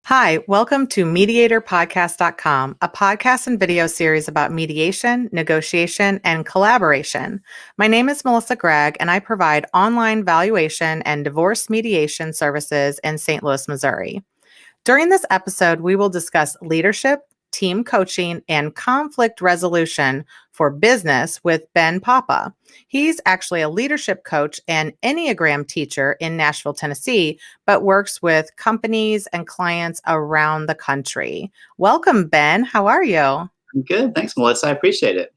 Hi, welcome to MediatorPodcast.com, a podcast and video series about mediation, negotiation, and collaboration. My name is Melissa Gragg, and I provide online valuation and divorce mediation services in St. Louis, Missouri. During this episode, we will discuss leadership, team coaching, and conflict resolution for business with Ben Papa. He's actually a leadership coach and Enneagram teacher in Nashville, Tennessee, but works with companies and clients around the country. Welcome, Ben. How are you? I'm good. Thanks, Melissa. I appreciate it.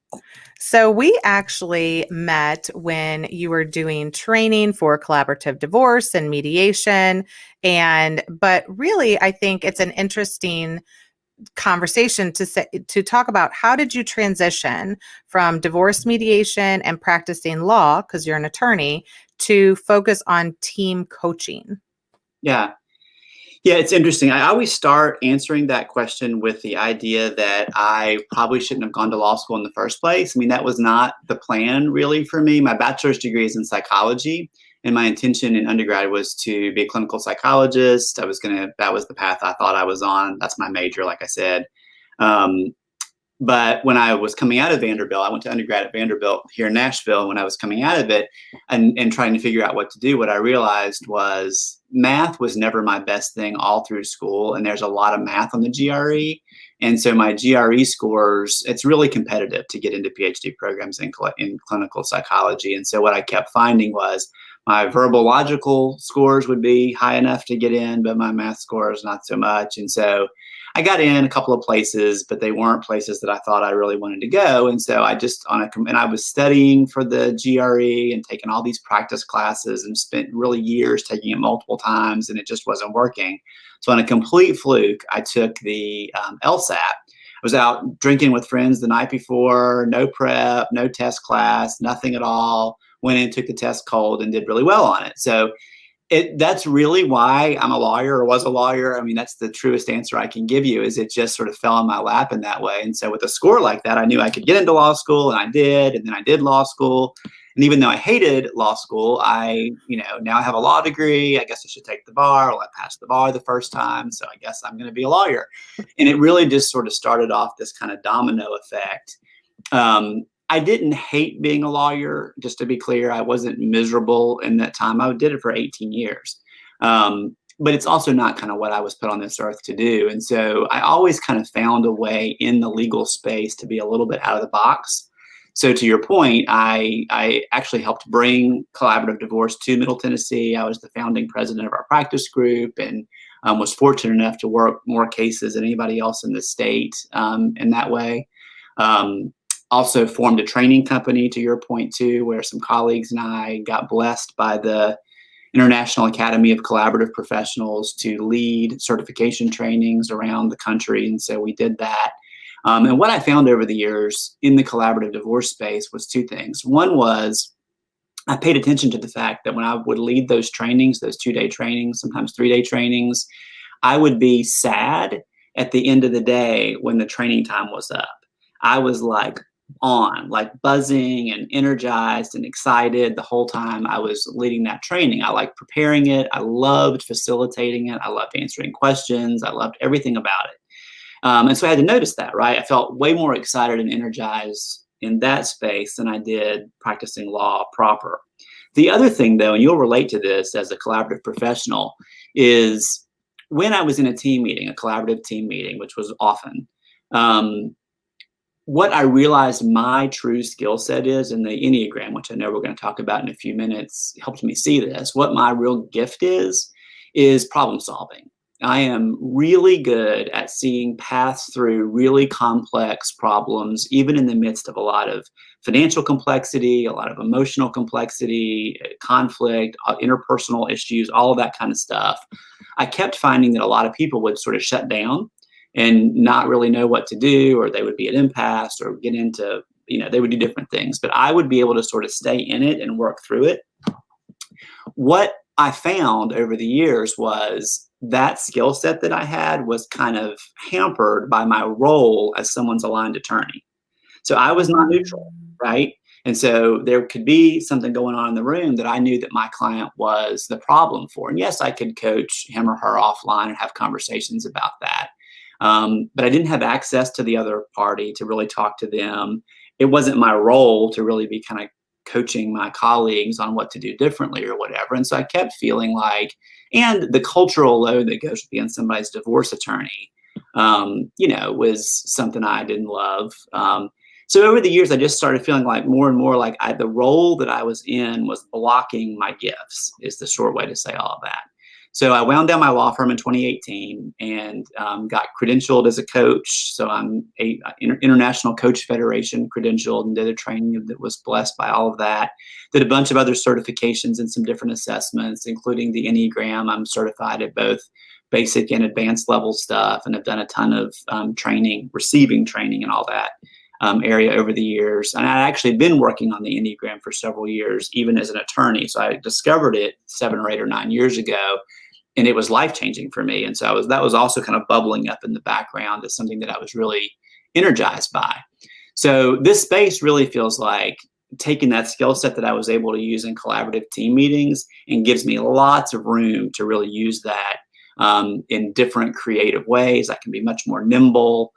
So we actually met when you were doing training for collaborative divorce and mediation. But really, I think it's an interesting conversation to talk about how did you transition from divorce mediation and practicing law, because you're an attorney, to focus on team coaching? Yeah, it's interesting. I always start answering that question with the idea that I probably shouldn't have gone to law school in the first place. I mean, that was not the plan really for me. My bachelor's degree is in psychology, and my intention in undergrad was to be a clinical psychologist. That was the path I thought I was on. That's my major, like I said. But when I was coming out of Vanderbilt, I went to undergrad at Vanderbilt here in Nashville. When I was coming out of it and trying to figure out what to do, what I realized was math was never my best thing all through school. And there's a lot of math on the GRE. And so my GRE scores, it's really competitive to get into PhD programs in clinical psychology. And so what I kept finding was my verbal logical scores would be high enough to get in, but my math scores not so much. And so I got in a couple of places, but they weren't places that I thought I really wanted to go. And so I was studying for the GRE and taking all these practice classes and spent really years taking it multiple times, and it just wasn't working. So on a complete fluke, I took the LSAT. I was out drinking with friends the night before, no prep, no test class, nothing at all. Went in, took the test cold, and did really well on it. So that's really why I'm a lawyer or was a lawyer. I mean, that's the truest answer I can give you, is it just sort of fell in my lap in that way. And so with a score like that, I knew I could get into law school, and I did. And then I did law school. And even though I hated law school, now I have a law degree. I guess I should take the bar. Well, I passed the bar the first time, so I guess I'm going to be a lawyer. And it really just sort of started off this kind of domino effect. I didn't hate being a lawyer, just to be clear. I wasn't miserable in that time. I did it for 18 years. But it's also not kind of what I was put on this earth to do. And so I always kind of found a way in the legal space to be a little bit out of the box. So to your point, I actually helped bring collaborative divorce to Middle Tennessee. I was the founding president of our practice group, and was fortunate enough to work more cases than anybody else in the state in that way. Also formed a training company, to your point too, where some colleagues and I got blessed by the International Academy of Collaborative Professionals to lead certification trainings around the country. And so we did that. And what I found over the years in the collaborative divorce space was two things. One was I paid attention to the fact that when I would lead those trainings, those 2-day trainings, sometimes 3-day trainings, I would be sad at the end of the day when the training time was up. I was like buzzing and energized and excited the whole time I was leading that training. I liked preparing it. I loved facilitating it. I loved answering questions. I loved everything about it. And so I had to notice that, right? I felt way more excited and energized in that space than I did practicing law proper. The other thing, though, and you'll relate to this as a collaborative professional, is when I was in a team meeting, a collaborative team meeting, which was often, what I realized my true skill set is in the Enneagram, which I know we're going to talk about in a few minutes, helped me see this. What my real gift is problem solving. I am really good at seeing paths through really complex problems, even in the midst of a lot of financial complexity, a lot of emotional complexity, conflict, interpersonal issues, all of that kind of stuff. I kept finding that a lot of people would sort of shut down and not really know what to do, or they would be at impasse or get into, they would do different things. But I would be able to sort of stay in it and work through it. What I found over the years was that skill set that I had was kind of hampered by my role as someone's aligned attorney. So I was not neutral, right? And so there could be something going on in the room that I knew that my client was the problem for. And yes, I could coach him or her offline and have conversations about that. But I didn't have access to the other party to really talk to them. It wasn't my role to really be kind of coaching my colleagues on what to do differently or whatever. And so I kept feeling like, and the cultural load that goes with being somebody's divorce attorney, was something I didn't love. So over the years, I just started feeling like more and more like the role that I was in was blocking my gifts, is the short way to say all of that. So I wound down my law firm in 2018 and got credentialed as a coach. So I'm a International Coach Federation credentialed and did a training that was blessed by all of that. Did a bunch of other certifications and some different assessments, including the Enneagram. I'm certified at both basic and advanced level stuff, and have done a ton of training, receiving training and all that area over the years. And I actually been working on the Enneagram for several years, even as an attorney. So I discovered it 7 or 8 or 9 years ago, and it was life-changing for me. And so that was also kind of bubbling up in the background as something that I was really energized by. So this space really feels like taking that skill set that I was able to use in collaborative team meetings and gives me lots of room to really use that in different creative ways. I can be much more nimble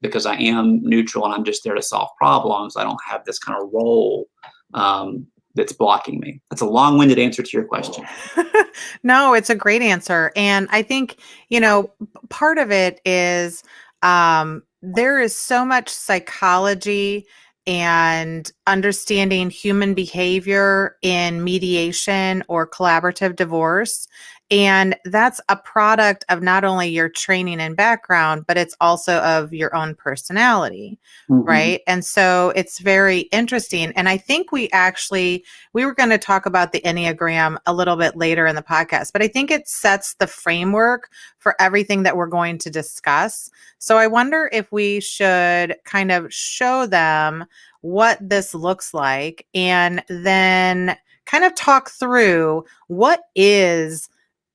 because I am neutral and I'm just there to solve problems. I don't have this kind of role that's blocking me. That's a long-winded answer to your question. No, it's a great answer. And I think, part of it is there is so much psychology and understanding human behavior in mediation or collaborative divorce. And that's a product of not only your training and background, but it's also of your own personality, right? And so it's very interesting. And I think we were going to talk about the Enneagram a little bit later in the podcast, but I think it sets the framework for everything that we're going to discuss. So I wonder if we should kind of show them what this looks like and then kind of talk through what is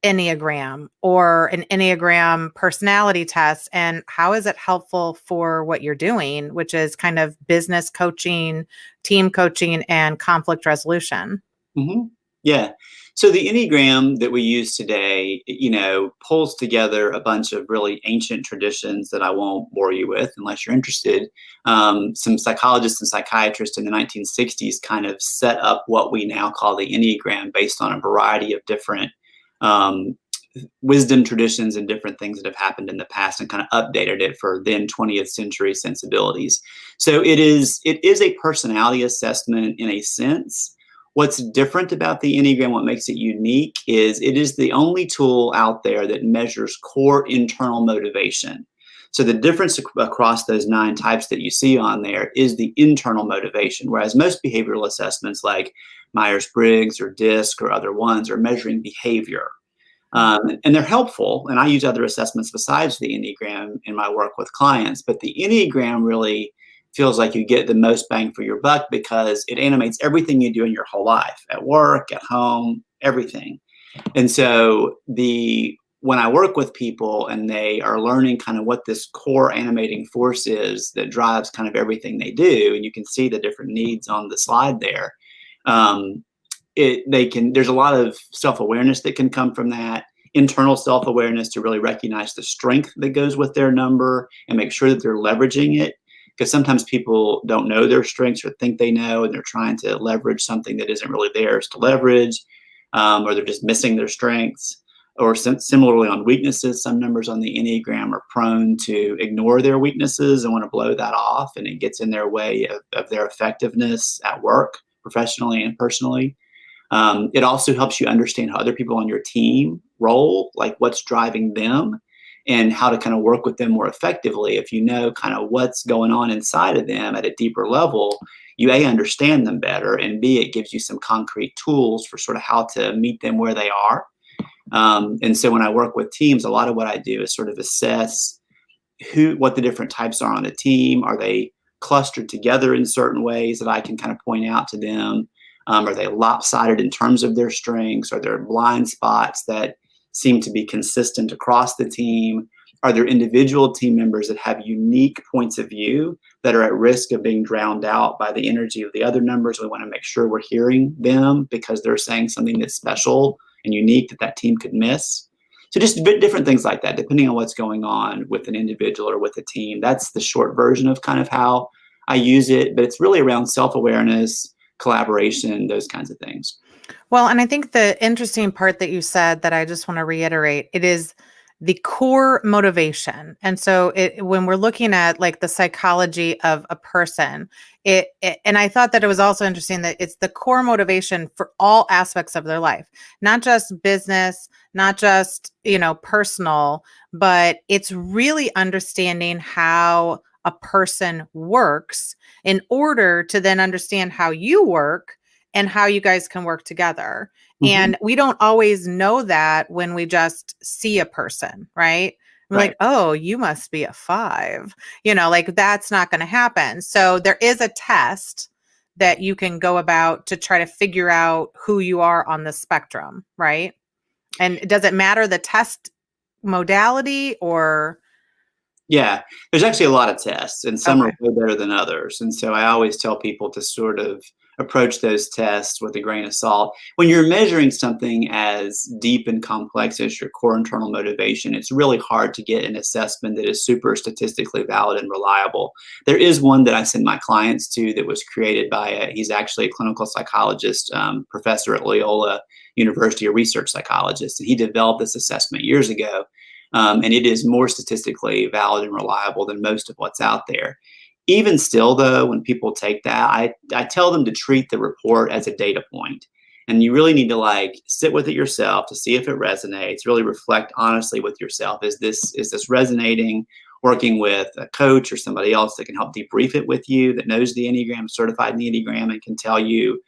Enneagram or an Enneagram personality test and how is it helpful for what you're doing, which is kind of business coaching, team coaching, and conflict resolution. Yeah. So the Enneagram that we use today, pulls together a bunch of really ancient traditions that I won't bore you with unless you're interested. Some psychologists and psychiatrists in the 1960s kind of set up what we now call the Enneagram based on a variety of different wisdom traditions and different things that have happened in the past and kind of updated it for then 20th century sensibilities. So it is a personality assessment in a sense. What's different about the Enneagram, what makes it unique, is it is the only tool out there that measures core internal motivation. So the difference across those 9 types that you see on there is the internal motivation, whereas most behavioral assessments like Myers-Briggs or DISC or other ones are measuring behavior. And they're helpful, and I use other assessments besides the Enneagram in my work with clients, but the Enneagram really feels like you get the most bang for your buck because it animates everything you do in your whole life, at work, at home, everything. And so when I work with people and they are learning kind of what this core animating force is that drives kind of everything they do, and you can see the different needs on the slide there, there's a lot of self-awareness that can come from that, internal self-awareness to really recognize the strength that goes with their number and make sure that they're leveraging it. Because sometimes people don't know their strengths or think they know, and they're trying to leverage something that isn't really theirs to leverage, or they're just missing their strengths. Or similarly on weaknesses, some numbers on the Enneagram are prone to ignore their weaknesses and want to blow that off, and it gets in their way of their effectiveness at work, professionally and personally. It also helps you understand how other people on your team roll, like what's driving them, and how to kind of work with them more effectively. If you know kind of what's going on inside of them at a deeper level, you A, understand them better, and B, it gives you some concrete tools for sort of how to meet them where they are. And so when I work with teams, a lot of what I do is sort of assess what the different types are on the team. Are they clustered together in certain ways that I can kind of point out to them? Are they lopsided in terms of their strengths? Are there blind spots that seem to be consistent across the team? Are there individual team members that have unique points of view that are at risk of being drowned out by the energy of the other numbers. We want to make sure we're hearing them because they're saying something that's special and unique that team could miss. So just different things like that, depending on what's going on with an individual or with a team. That's the short version of kind of how I use it, but it's really around self-awareness, collaboration, those kinds of things. Well, and I think the interesting part that you said that I just want to reiterate, it is the core motivation. And so when we're looking at like the psychology of a person, and I thought that it was also interesting that it's the core motivation for all aspects of their life, not just business, not just, personal, but it's really understanding how a person works in order to then understand how you work and how you guys can work together. And we don't always know that when we just see a person, right? We're like, oh, you must be a 5, like that's not going to happen. So there is a test that you can go about to try to figure out who you are on the spectrum, right? And does it matter the test modality or? Yeah, there's actually a lot of tests, and some are way better than others. And so I always tell people to sort of approach those tests with a grain of salt. When you're measuring something as deep and complex as your core internal motivation, it's really hard to get an assessment that is super statistically valid and reliable. There is one that I send my clients to that was created by he's actually a clinical psychologist, professor at Loyola University, a research psychologist, and he developed this assessment years ago. And it is more statistically valid and reliable than most of what's out there. Even still, though, when people take that, I tell them to treat the report as a data point. And you really need to sit with it yourself to see if it resonates, really reflect honestly with yourself. Is this resonating? Working with a coach or somebody else that can help debrief it with you, that knows the Enneagram, certified in the Enneagram, and can tell you,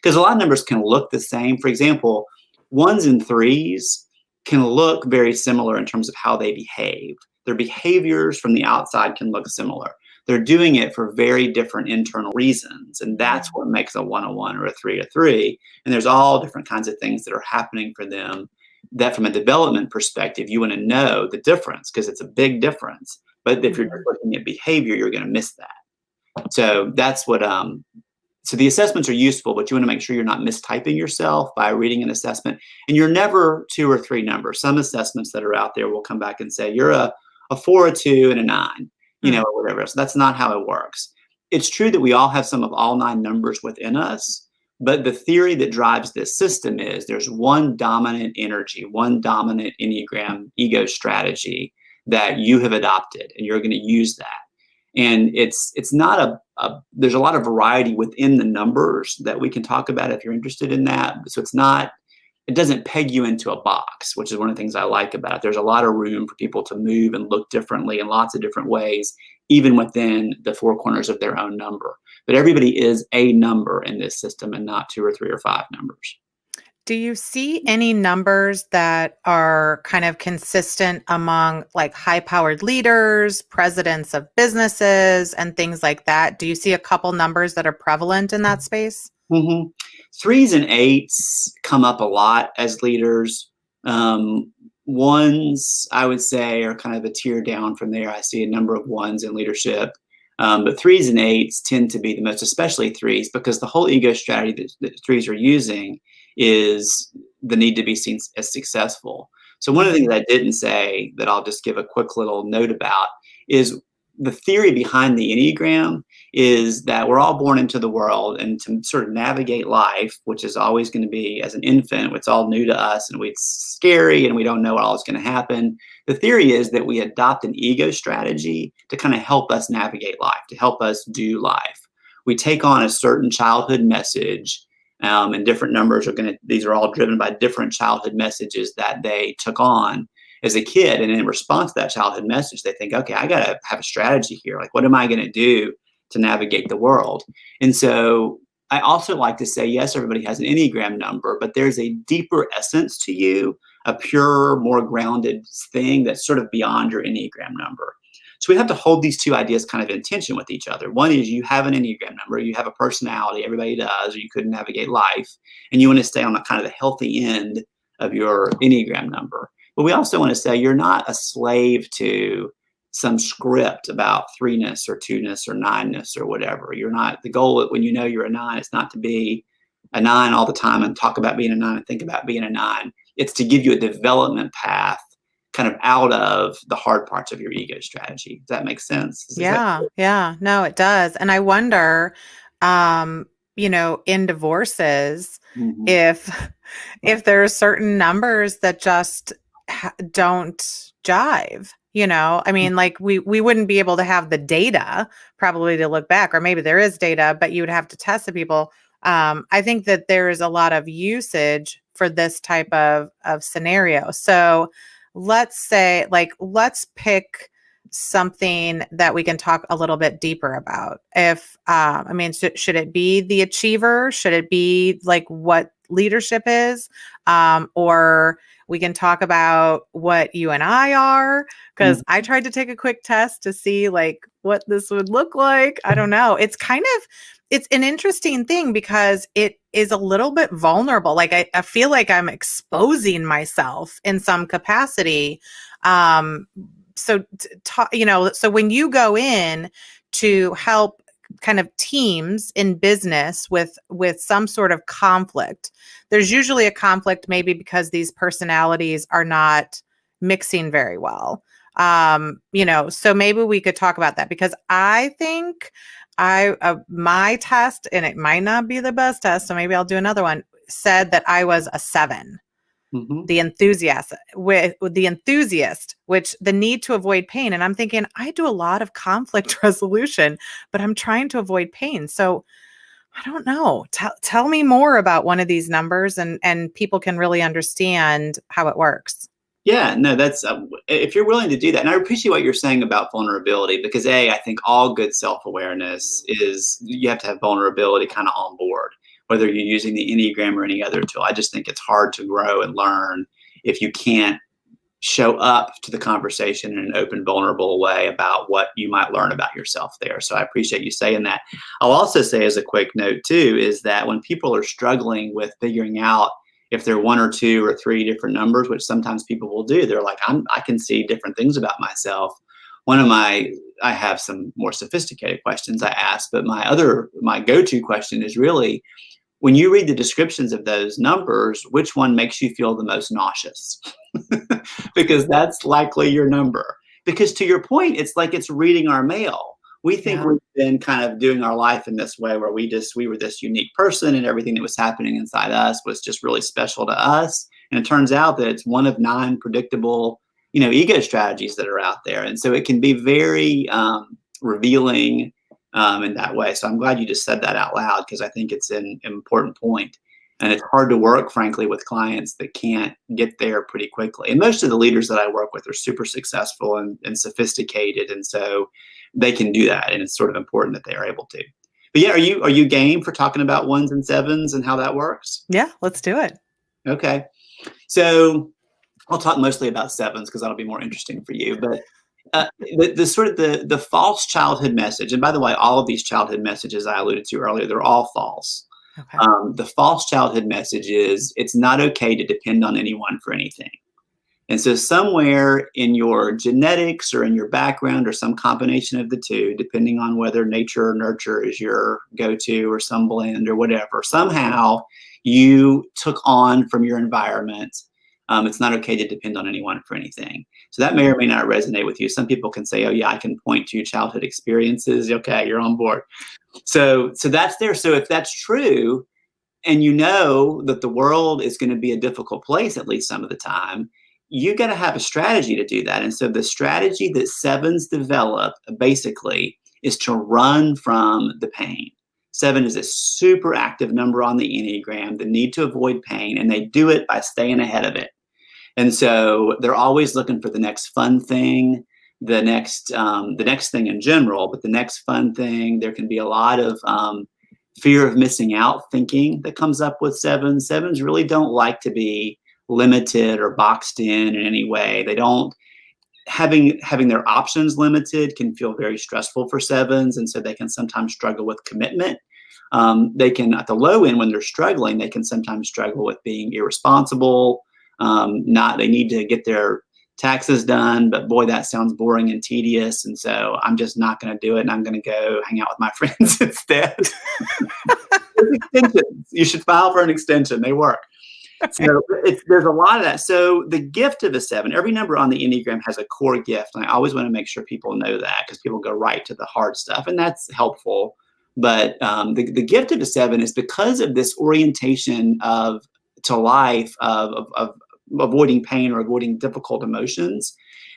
because a lot of numbers can look the same. For example, 1s and 3s can look very similar in terms of how they behave. Their behaviors from the outside can look similar. They're doing it for very different internal reasons. And that's what makes a 1 a 1 or a 3 a 3. And there's all different kinds of things that are happening for them that from a development perspective, you want to know the difference because it's a big difference. But if you're just looking at behavior, you're going to miss that. So that's what, so the assessments are useful, but you want to make sure you're not mistyping yourself by reading an assessment. And you're never 2 or 3 numbers. Some assessments that are out there will come back and say, you're a 4, a 2, and a 9, or whatever. So that's not how it works. It's true that we all have some of all 9 numbers within us, but the theory that drives this system is there's one dominant energy, one dominant Enneagram ego strategy that you have adopted, and you're going to use that. And it's not there's a lot of variety within the numbers that we can talk about if you're interested in that. So it doesn't peg you into a box, which is one of the things I like about it. There's a lot of room for people to move and look differently in lots of different ways, even within the 4 corners of their own number. But everybody is a number in this system and not 2 or 3 or 5 numbers. Do you see any numbers that are kind of consistent among like high-powered leaders, presidents of businesses, and things like that? Do you see a couple numbers that are prevalent in that space? 3s and 8s come up a lot as leaders. 1s, I would say, are kind of a tier down from there. I see a number of 1s in leadership. But 3s and 8s tend to be the most, especially 3s, because the whole ego strategy that 3s are using is the need to be seen as successful. So one of the things I didn't say that I'll just give a quick little note about is the theory behind the Enneagram is that we're all born into the world, and to sort of navigate life, which is always going to be, as an infant, it's all new to us and it's scary and we don't know what all is going to happen. The theory is that we adopt an ego strategy to kind of help us navigate life, to help us do life. We take on a certain childhood message, and different numbers these are all driven by different childhood messages that they took on as a kid. And in response to that childhood message, they think, okay, I got to have a strategy here. Like, what am I going to do to navigate the world? And so I also like to say, yes, everybody has an Enneagram number, but there's a deeper essence to you, a pure, more grounded thing that's sort of beyond your Enneagram number. So we have to hold these 2 ideas kind of in tension with each other. One is you have an Enneagram number, you have a personality, everybody does, or you couldn't navigate life, and you want to stay on the kind of the healthy end of your Enneagram number. But we also want to say you're not a slave to some script about 3-ness or 2-ness or 9-ness or whatever. You're not, the goal when you know you're a 9 is not to be a 9 all the time and talk about being a 9 and think about being a 9. It's to give you a development path kind of out of the hard parts of your ego strategy. Does that make sense? Yeah. No, it does. And I wonder, in divorces, Mhm. if there are certain numbers that just don't jive. I mean, like we wouldn't be able to have the data probably to look back, or maybe there is data, but you would have to test the people. I think that there is a lot of usage for this type of scenario. So let's say, let's pick something that we can talk a little bit deeper about. If, I mean, should it be the achiever? Should it be like what leadership is? Or we can talk about what you and I are, because I tried to take a quick test to see like what this would look like. I don't know. It's an interesting thing because it is a little bit vulnerable. Like I feel like I'm exposing myself in some capacity. So when you go in to help kind of teams in business with some sort of conflict, there's usually a conflict maybe because these personalities are not mixing very well. So maybe we could talk about that, because I think my test, and it might not be the best test, so maybe I'll do another one, said that I was a 7. Mm-hmm. The enthusiast, which the need to avoid pain. And I'm thinking, I do a lot of conflict resolution, but I'm trying to avoid pain. So I don't know. Tell me more about one of these numbers, and people can really understand how it works. Yeah, no, that's if you're willing to do that. And I appreciate what you're saying about vulnerability, because I think all good self-awareness is you have to have vulnerability kind of on board, whether you're using the Enneagram or any other tool. I just think it's hard to grow and learn if you can't show up to the conversation in an open, vulnerable way about what you might learn about yourself there. So I appreciate you saying that. I'll also say, as a quick note too, is that when people are struggling with figuring out if they're 1 or 2 or 3 different numbers, which sometimes people will do, they're like, I can see different things about myself. I have some more sophisticated questions I ask, but my go-to question is really, when you read the descriptions of those numbers, which one makes you feel the most nauseous? Because that's likely your number. Because to your point, it's like it's reading our mail. We think we've been kind of doing our life in this way where we were this unique person and everything that was happening inside us was just really special to us. And it turns out that it's one of 9 predictable, ego strategies that are out there. And so it can be very revealing in that way. So I'm glad you just said that out loud, because I think it's an important point. And it's hard to work, frankly, with clients that can't get there pretty quickly. And most of the leaders that I work with are super successful and sophisticated. And so they can do that. And it's sort of important that they are able to. But yeah, are you game for talking about 1s and 7s and how that works? Yeah, let's do it. Okay. So I'll talk mostly about 7s because that'll be more interesting for you. But the sort of the false childhood message, and by the way, all of these childhood messages I alluded to earlier, they're all false. Okay. The false childhood message is it's not okay to depend on anyone for anything. And so somewhere in your genetics or in your background or some combination of the two, depending on whether nature or nurture is your go-to or some blend or whatever, somehow you took on from your environment, it's not okay to depend on anyone for anything. So that may or may not resonate with you. Some people can say, oh yeah, I can point to childhood experiences. Okay, you're on board. So that's there. So if that's true, and you know that the world is going to be a difficult place, at least some of the time, you got to have a strategy to do that. And so the strategy that 7s develop basically is to run from the pain. 7 is a super active number on the Enneagram, the need to avoid pain, and they do it by staying ahead of it. And so they're always looking for the next fun thing, the next thing in general, but the next fun thing. There can be a lot of fear of missing out thinking that comes up with 7s. 7s really don't like to be limited or boxed in any way. They don't, having their options limited can feel very stressful for 7s. And so they can sometimes struggle with commitment. They can, at the low end, when they're struggling, they can sometimes struggle with being irresponsible. They need to get their taxes done, but boy, that sounds boring and tedious. And so I'm just not going to do it. And I'm going to go hang out with my friends instead. Extensions. You should file for an extension. They work. So there's a lot of that. So the gift of a 7, every number on the Enneagram has a core gift. And I always want to make sure people know that, because people go right to the hard stuff, and that's helpful. But the gift of a 7 is because of this orientation to life of avoiding pain or avoiding difficult emotions.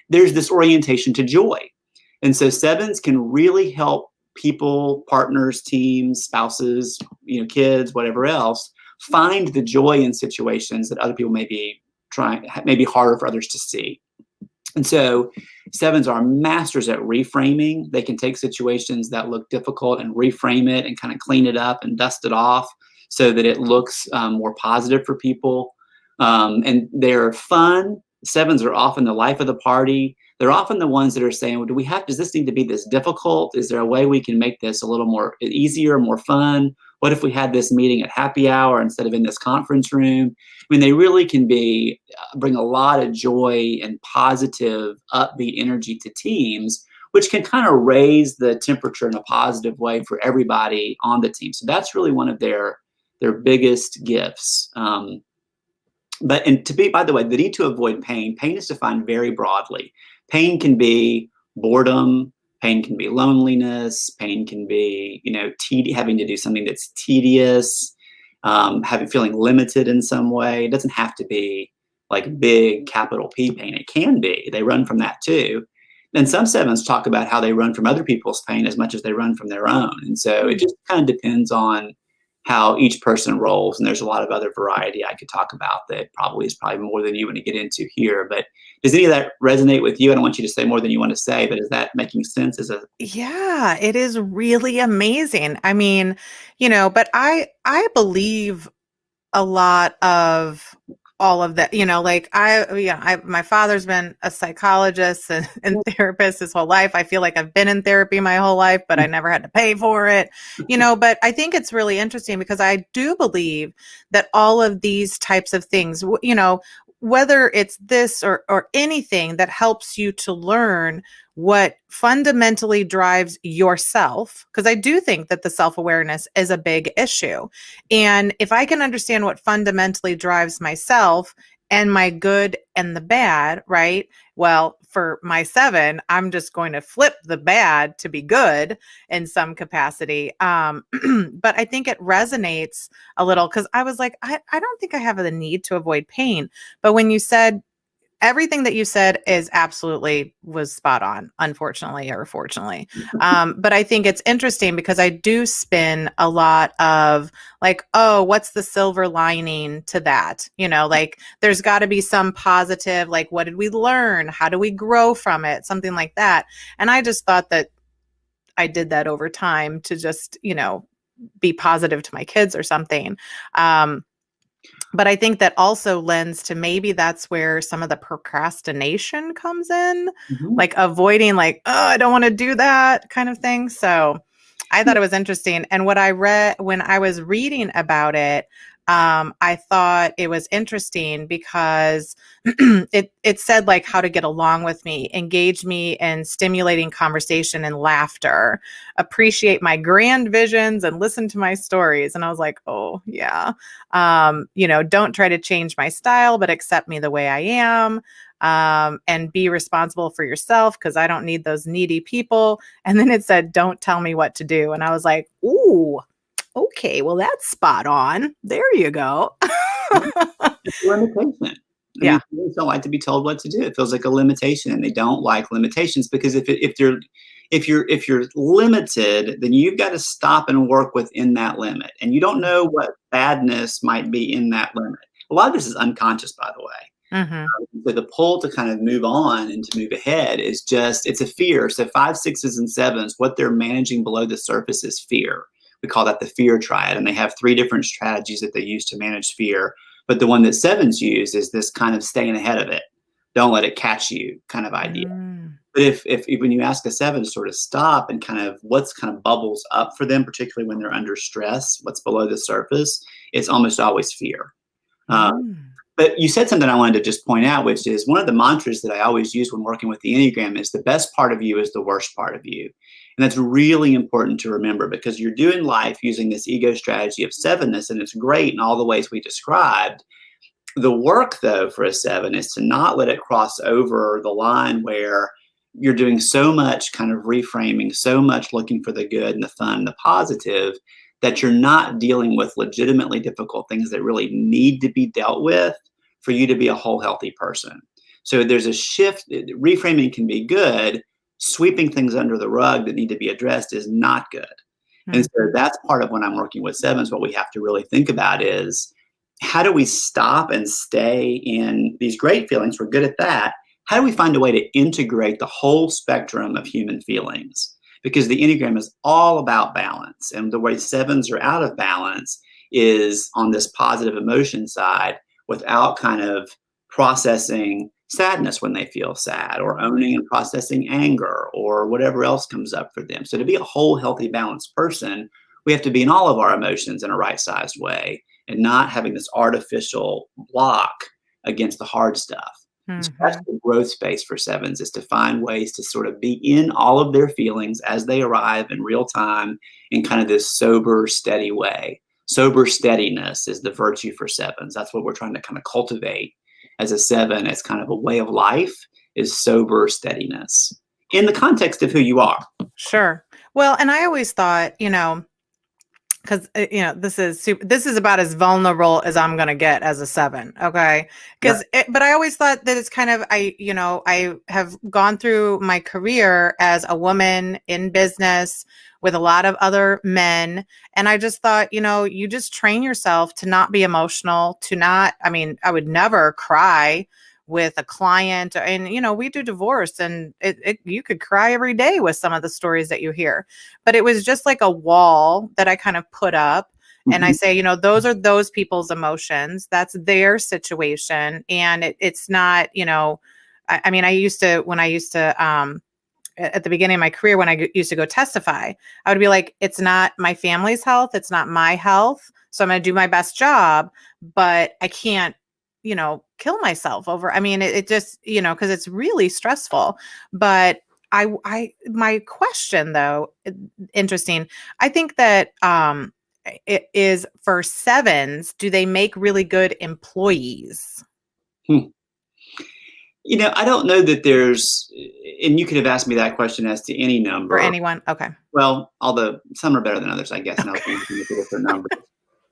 There's this orientation to joy. And so 7s can really help people, partners, teams, spouses, kids, whatever else, find the joy in situations that other people may be harder for others to see. And so 7s are masters at reframing. They can take situations that look difficult and reframe it and kind of clean it up and dust it off so that it looks more positive for people. And they're fun. 7s are often the life of the party. They're often the ones that are saying, well, does this need to be this difficult? Is there a way we can make this a little more easier, more fun? What if we had this meeting at happy hour instead of in this conference room? I mean, they really can bring a lot of joy and positive, upbeat energy to teams, which can kind of raise the temperature in a positive way for everybody on the team. So that's really one of their biggest gifts. By the way, the need to avoid pain is defined very broadly. Pain can be boredom. Pain can be loneliness. Pain can be, having to do something that's tedious, feeling limited in some way. It doesn't have to be like big capital P pain. It can be. They run from that too. And some 7s talk about how they run from other people's pain as much as they run from their own. And so it just kind of depends on how each person rolls. And there's a lot of other variety I could talk about that is probably more than you want to get into here. But does any of that resonate with you? I don't want you to say more than you want to say, but is that making sense? Yeah, it is really amazing. I mean, but I believe a lot of all of that, my father's been a psychologist and therapist his whole life. I feel like I've been in therapy my whole life, but I never had to pay for it, but I think it's really interesting because I do believe that all of these types of things, whether it's this or anything that helps you to learn what fundamentally drives yourself, because I do think that the self-awareness is a big issue. And if I can understand what fundamentally drives myself and my good and the bad, right? Well, for my 7, I'm just going to flip the bad to be good in some capacity. But I think it resonates a little because I was like, I don't think I have the need to avoid pain. But when you said, everything that you said was spot on, unfortunately or fortunately. But I think it's interesting because I do spin a lot of like, oh, what's the silver lining to that? There's got to be some positive, like, what did we learn? How do we grow from it? Something like that. And I just thought that I did that over time to just, be positive to my kids or something. But I think that also lends to maybe that's where some of the procrastination comes in, like avoiding like, oh, I don't want to do that kind of thing. So I thought it was interesting. And what I read when I was reading about it, I thought it was interesting because it said like how to get along with me, engage me in stimulating conversation and laughter, appreciate my grand visions and listen to my stories. And I was like, oh yeah. Don't try to change my style, but accept me the way I am. And be responsible for yourself because I don't need those needy people. And then it said, don't tell me what to do. And I was like, ooh, okay, well, that's spot on. There you go. It's a limitation. Yeah. People don't like to be told what to do. It feels like a limitation, and they don't like limitations because if you're limited, then you've got to stop and work within that limit, and you don't know what badness might be in that limit. A lot of this is unconscious, by the way. So the pull to kind of move on and to move ahead is it's a fear. So 5, 6s, and 7s, what they're managing below the surface is fear. We call that the fear triad, and they have 3 different strategies that they use to manage fear. But the one that 7s use is this kind of staying ahead of it. Don't let it catch you kind of idea. But if when you ask a 7 to sort of stop and what's kind of bubbles up for them, particularly when they're under stress, what's below the surface, it's almost always fear. But But you said something I wanted to just point out, which is one of the mantras that I always use when working with the Enneagram is the best part of you is the worst part of you. And that's really important to remember because you're doing life using this ego strategy of sevenness, and it's great in all the ways we described. The work, though, for a 7 is to not let it cross over the line where you're doing so much kind of reframing, so much looking for the good and the fun and the positive, that you're not dealing with legitimately difficult things that really need to be dealt with for you to be a whole, healthy person. So there's a shift. Reframing can be good. Sweeping things under the rug that need to be addressed is not good. And so that's part of when I'm working with 7s, what we have to really think about is how do we stop and stay in these great feelings? We're good at that. How do we find a way to integrate the whole spectrum of human feelings? Because the Enneagram is all about balance. And the way 7s are out of balance is on this positive emotion side without kind of processing sadness when they feel sad, or owning and processing anger, or whatever else comes up for them. So to be a whole, healthy, balanced person, we have to be in all of our emotions in a right-sized way and not having this artificial block against the hard stuff. So that's the growth space for 7s, is to find ways to sort of be in all of their feelings as they arrive in real time in kind of this sober, steady way. Sober steadiness is the virtue for 7s. That's what we're trying to kind of cultivate as a 7, as kind of a way of life, is sober steadiness in the context of who you are. Sure. Well, and I always thought, because this is about as vulnerable as I'm gonna get as a 7. Okay, but I always thought that it's kind of I have gone through my career as a woman in business with a lot of other men, and I just thought you just train yourself to not be emotional, to not. I mean, I would never cry with a client, and we do divorce, and you could cry every day with some of the stories that you hear, but it was just like a wall that I kind of put up. And I say, those are those people's emotions, that's their situation, and it's not, I mean, when I used to at the beginning of my career, when I used to go testify, I would be like, it's not my family's health, it's not my health, so I'm going to do my best job, but I can't kill myself over. I mean, it just, because it's really stressful. But my question though, interesting. I think that it is for 7s. Do they make really good employees? I don't know that there's, and you could have asked me that question as to any number. For anyone? Okay. Well, although some are better than others, I guess. Okay. And I was thinking of different numbers.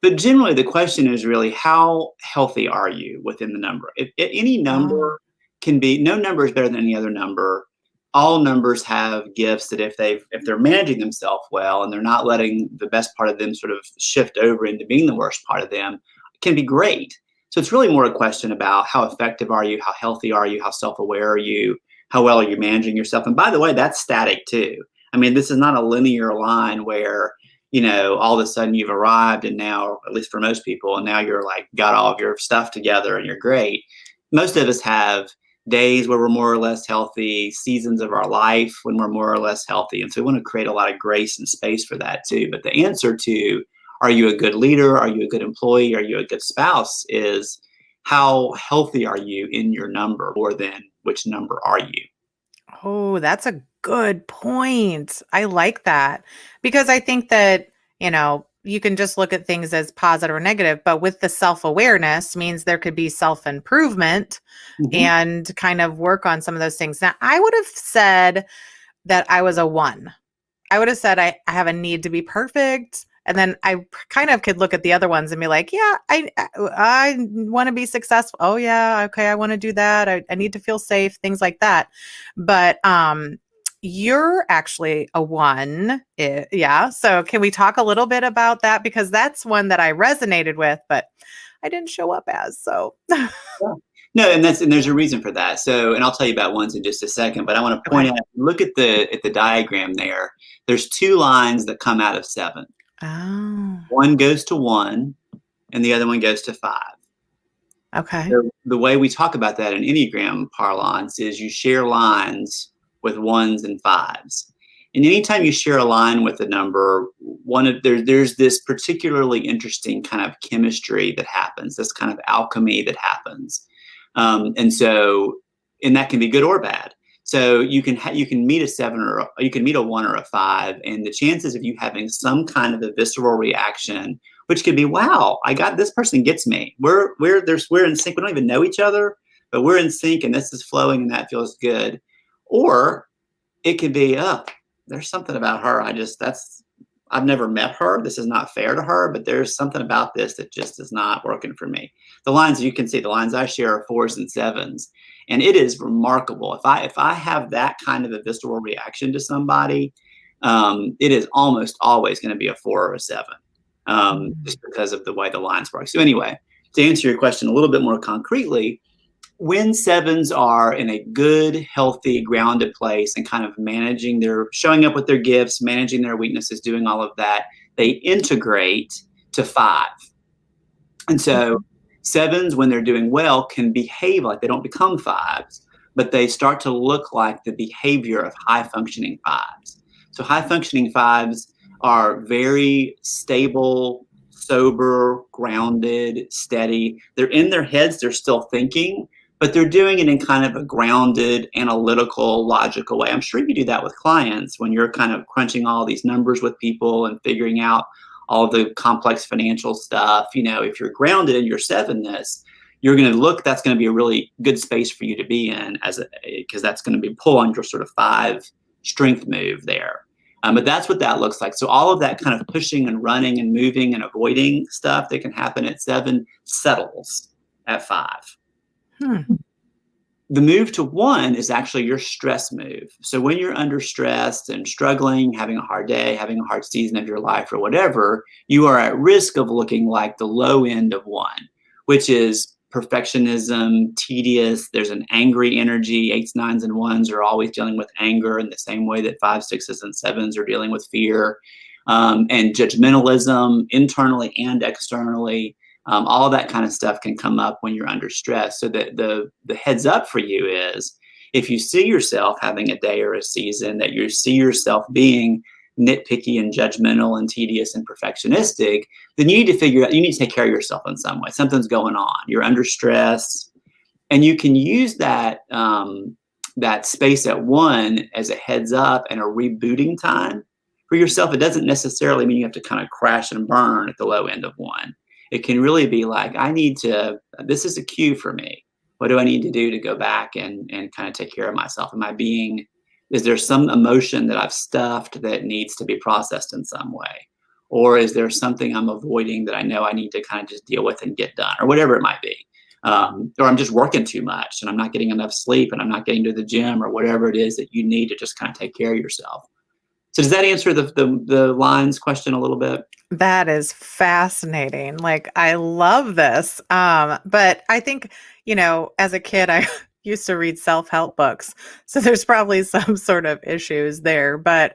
But generally, the question is really, how healthy are you within the number? If any number can be, no number is better than any other number. All numbers have gifts that if they're managing themselves well and they're not letting the best part of them sort of shift over into being the worst part of them, it can be great. So it's really more a question about how effective are you, how healthy are you, how self-aware are you, how well are you managing yourself? And by the way, that's static too. I mean, this is not a linear line where all of a sudden you've arrived and now, at least for most people, and now you're like got all of your stuff together and you're great. Most of us have days where we're more or less healthy, seasons of our life when we're more or less healthy. And so we want to create a lot of grace and space for that too. But the answer to, are you a good leader? Are you a good employee? Are you a good spouse? Is how healthy are you in your number, more than which number are you? Oh, that's a good point. I like that, because I think that, you can just look at things as positive or negative, but with the self-awareness means there could be self-improvement and kind of work on some of those things. Now, I would have said that I was a 1. I would have said I have a need to be perfect. And then I kind of could look at the other ones and be like, yeah, I want to be successful. Oh yeah. Okay. I want to do that. I need to feel safe, things like that. But, you're actually a 1. Yeah. So can we talk a little bit about that? Because that's one that I resonated with, but I didn't show up as, so. Yeah. No, and there's a reason for that. So, and I'll tell you about 1s in just a second, but I want to point out, look at the diagram there. There's 2 lines that come out of 7. Oh. One goes to 1 and the other one goes to 5. Okay. So the way we talk about that in Enneagram parlance is you share lines with 1s and 5s. And anytime you share a line with a number, there's this particularly interesting kind of chemistry that happens, this kind of alchemy that happens. And that can be good or bad. So you can meet a 7 or you can meet a 1 or a 5, and the chances of you having some kind of a visceral reaction, which could be, wow, this person gets me. We're in sync. We don't even know each other, but we're in sync, and this is flowing, and that feels good. Or it could be, oh, there's something about her. I've never met her. This is not fair to her, but there's something about this that just is not working for me. The lines you can see, the lines I share are 4s and 7s. And it is remarkable. If I have that kind of a visceral reaction to somebody, it is almost always going to be a 4 or a 7, just because of the way the lines work. So anyway, to answer your question a little bit more concretely, when 7s are in a good, healthy, grounded place and kind of showing up with their gifts, managing their weaknesses, doing all of that, they integrate to 5. And so 7s, when they're doing well, can behave like they don't become 5s, but they start to look like the behavior of high-functioning 5s. So high-functioning 5s are very stable, sober, grounded, steady. They're in their heads, they're still thinking, but they're doing it in kind of a grounded, analytical, logical way. I'm sure you do that with clients when you're kind of crunching all these numbers with people and figuring out all the complex financial stuff. If you're grounded in your 7ness, that's going to be a really good space for you to be in because that's going to be pull on your sort of 5 strength move there. But that's what that looks like. So all of that kind of pushing and running and moving and avoiding stuff that can happen at 7 settles at 5. The move to 1 is actually your stress move. So when you're under stress and struggling, having a hard day, having a hard season of your life or whatever, you are at risk of looking like the low end of 1, which is perfectionism, tedious. There's an angry energy. 8s, 9s, and 1s are always dealing with anger in the same way that 5s, 6s, and 7s are dealing with fear, and judgmentalism internally and externally. All of that kind of stuff can come up when you're under stress. So the heads up for you is, if you see yourself having a day or a season that you see yourself being nitpicky and judgmental and tedious and perfectionistic, then you need to take care of yourself in some way. Something's going on. You're under stress, and you can use that space at 1 as a heads up and a rebooting time for yourself. It doesn't necessarily mean you have to kind of crash and burn at the low end of 1. It can really be like, this is a cue for me. What do I need to do to go back and kind of take care of myself? Is there some emotion that I've stuffed that needs to be processed in some way? Or is there something I'm avoiding that I know I need to kind of just deal with and get done, or whatever it might be? Or I'm just working too much and I'm not getting enough sleep and I'm not getting to the gym, or whatever it is that you need to just kind of take care of yourself. So does that answer the lines question a little bit? That is fascinating. Like, I love this. But I think, as a kid, I used to read self-help books. So there's probably some sort of issues there, but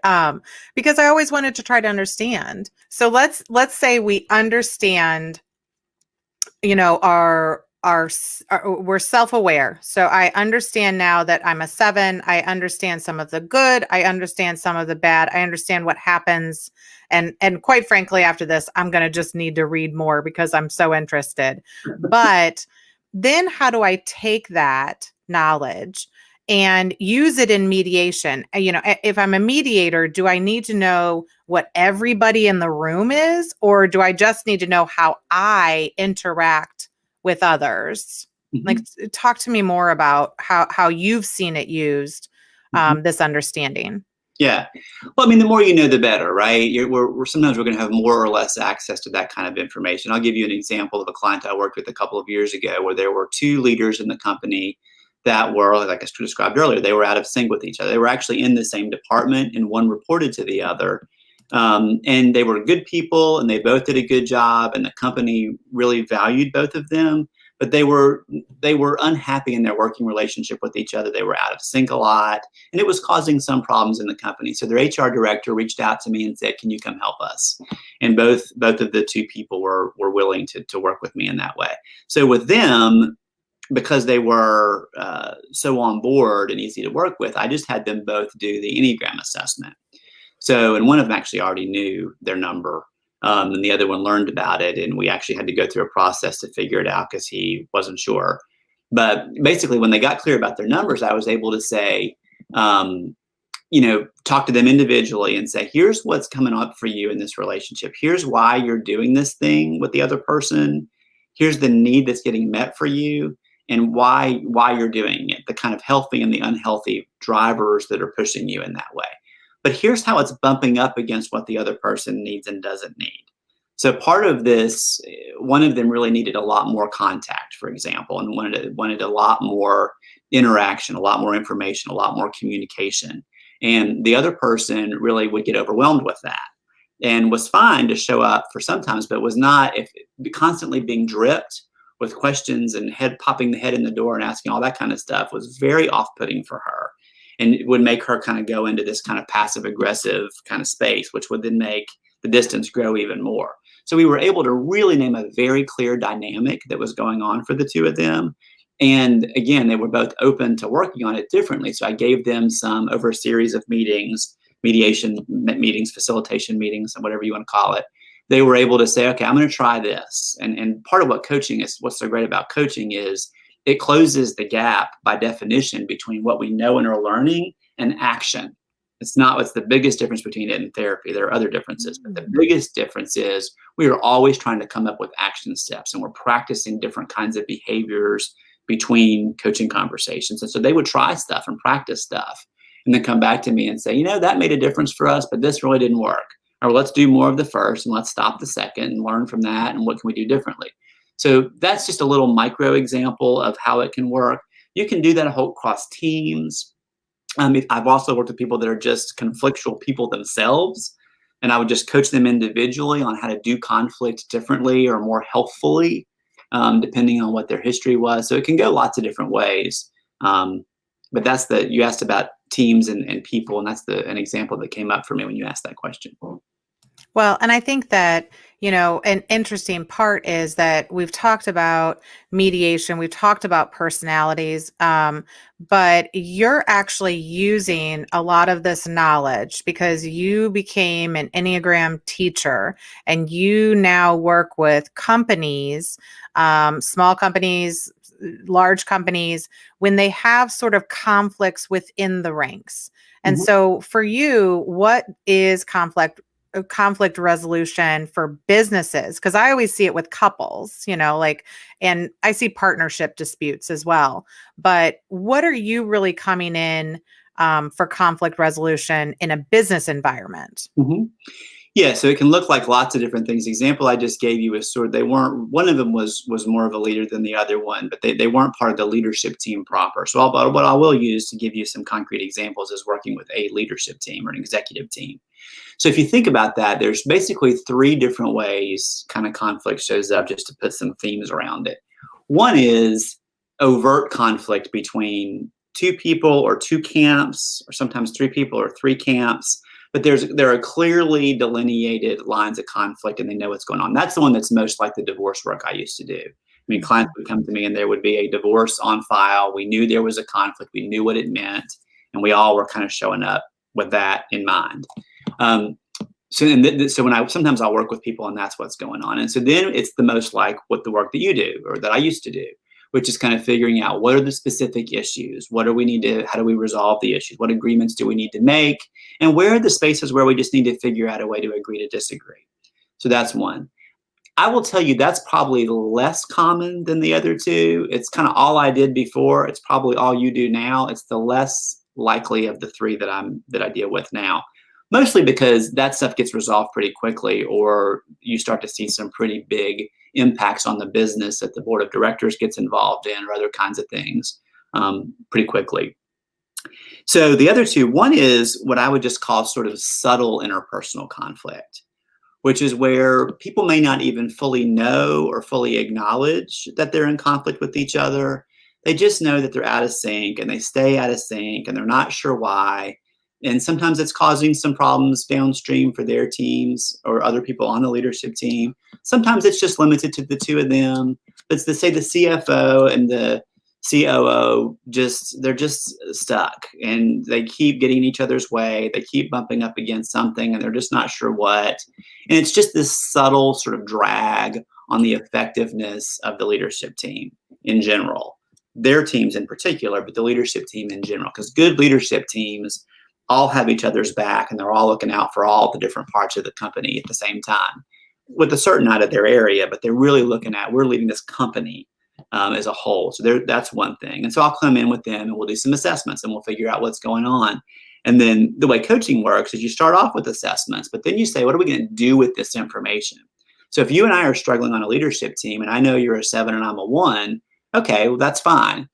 because I always wanted to try to understand. So let's say we understand, we're self-aware. So I understand now that I'm a 7. I understand some of the good. I understand some of the bad. I understand what happens. And quite frankly, after this, I'm going to just need to read more because I'm so interested. But then how do I take that knowledge and use it in mediation? If I'm a mediator, do I need to know what everybody in the room is, or do I just need to know how I interact with others? Mm-hmm. Like, talk to me more about how you've seen it used, this understanding. Yeah. Well, the more you know, the better, right? Sometimes we're going to have more or less access to that kind of information. I'll give you an example of a client I worked with a couple of years ago where there were 2 leaders in the company that were, like I described earlier, they were out of sync with each other. They were actually in the same department, and one reported to the other. And they were good people, and they both did a good job, and the company really valued both of them. But they were unhappy in their working relationship with each other. They were out of sync a lot, and it was causing some problems in the company. So their HR director reached out to me and said, "Can you come help us?" And both of the 2 people were willing to work with me in that way. So with them, because they were so on board and easy to work with, I just had them both do the Enneagram assessment. So, and one of them actually already knew their number. And the other one learned about it. And we actually had to go through a process to figure it out because he wasn't sure. But basically, when they got clear about their numbers, I was able to say, talk to them individually and say, here's what's coming up for you in this relationship. Here's why you're doing this thing with the other person. Here's the need that's getting met for you and why you're doing it, the kind of healthy and the unhealthy drivers that are pushing you in that way. But here's how it's bumping up against what the other person needs and doesn't need. So part of this, one of them really needed a lot more contact, for example, and wanted a lot more interaction, a lot more information, a lot more communication. And the other person really would get overwhelmed with that and was fine to show up for sometimes, but was not, if constantly being dripped with questions and popping the head in the door and asking all that kind of stuff was very off-putting for her. And it would make her kind of go into this kind of passive aggressive kind of space, which would then make the distance grow even more. So we were able to really name a very clear dynamic that was going on for the two of them. And again, they were both open to working on it differently. So I gave them some over a series of meetings, mediation meetings, facilitation meetings, and whatever you want to call it. They were able to say, okay, I'm going to try this. And part of what coaching is, what's so great about coaching is it closes the gap by definition between what we know and are learning and action. It's not what's the biggest difference between it and therapy. There are other differences, but the biggest difference is we are always trying to come up with action steps, and we're practicing different kinds of behaviors between coaching conversations. And so they would try stuff and practice stuff and then come back to me and say, that made a difference for us, but this really didn't work. Or let's do more of the first and let's stop the second and learn from that. And what can we do differently? So that's just a little micro example of how it can work. You can do that across teams. I've also worked with people that are just conflictual people themselves, and I would just coach them individually on how to do conflict differently or more healthfully, depending on what their history was. So it can go lots of different ways. But you asked about teams and people, and that's an example that came up for me when you asked that question. Well, and I think that, an interesting part is that we've talked about mediation, we've talked about personalities, but you're actually using a lot of this knowledge because you became an Enneagram teacher and you now work with companies, small companies, large companies, when they have sort of conflicts within the ranks. And so for you, what is conflict resolution for businesses? Because I always see it with couples, and I see partnership disputes as well. But what are you really coming in for conflict resolution in a business environment? Yeah, so it can look like lots of different things. The example I just gave you is one of them was more of a leader than the other one, but they weren't part of the leadership team proper. So what I will use to give you some concrete examples is working with a leadership team or an executive team. So if you think about that, there's basically three different ways kind of conflict shows up, just to put some themes around it. One is overt conflict between two people or two camps, or sometimes three people or three camps. But there are clearly delineated lines of conflict and they know what's going on. That's the one that's most like the divorce work I used to do. Clients would come to me and there would be a divorce on file. We knew there was a conflict. We knew what it meant. And we all were kind of showing up with that in mind. So sometimes I'll work with people and that's what's going on. And so then it's the most like what the work that you do or that I used to do, which is kind of figuring out what are the specific issues? How do we resolve the issues? What agreements do we need to make? And where are the spaces where we just need to figure out a way to agree to disagree? So that's one. I will tell you that's probably less common than the other two. It's kind of all I did before. It's probably all you do now. It's the less likely of the three that I deal with now. Mostly because that stuff gets resolved pretty quickly, or you start to see some pretty big impacts on the business that the board of directors gets involved in or other kinds of things pretty quickly. So the other two, one is what I would just call sort of subtle interpersonal conflict, which is where people may not even fully know or fully acknowledge that they're in conflict with each other. They just know that they're out of sync and they stay out of sync and they're not sure why. And sometimes it's causing some problems downstream for their teams or other people on the leadership team. Sometimes it's just limited to the two of them. But say the CFO and the COO, they're just stuck, and they keep getting in each other's way. They keep bumping up against something and they're just not sure what. And it's just this subtle sort of drag on the effectiveness of the leadership team in general, their teams in particular, but the leadership team in general, because good leadership teams all have each other's back and they're all looking out for all the different parts of the company at the same time with a certain out of their area, but they're really looking at, we're leading this company as a whole. So that's one thing. And so I'll come in with them and we'll do some assessments and we'll figure out what's going on. And then the way coaching works is you start off with assessments, but then you say, what are we going to do with this information? So if you and I are struggling on a leadership team and I know you're a 7 and I'm a 1, okay, well, that's fine.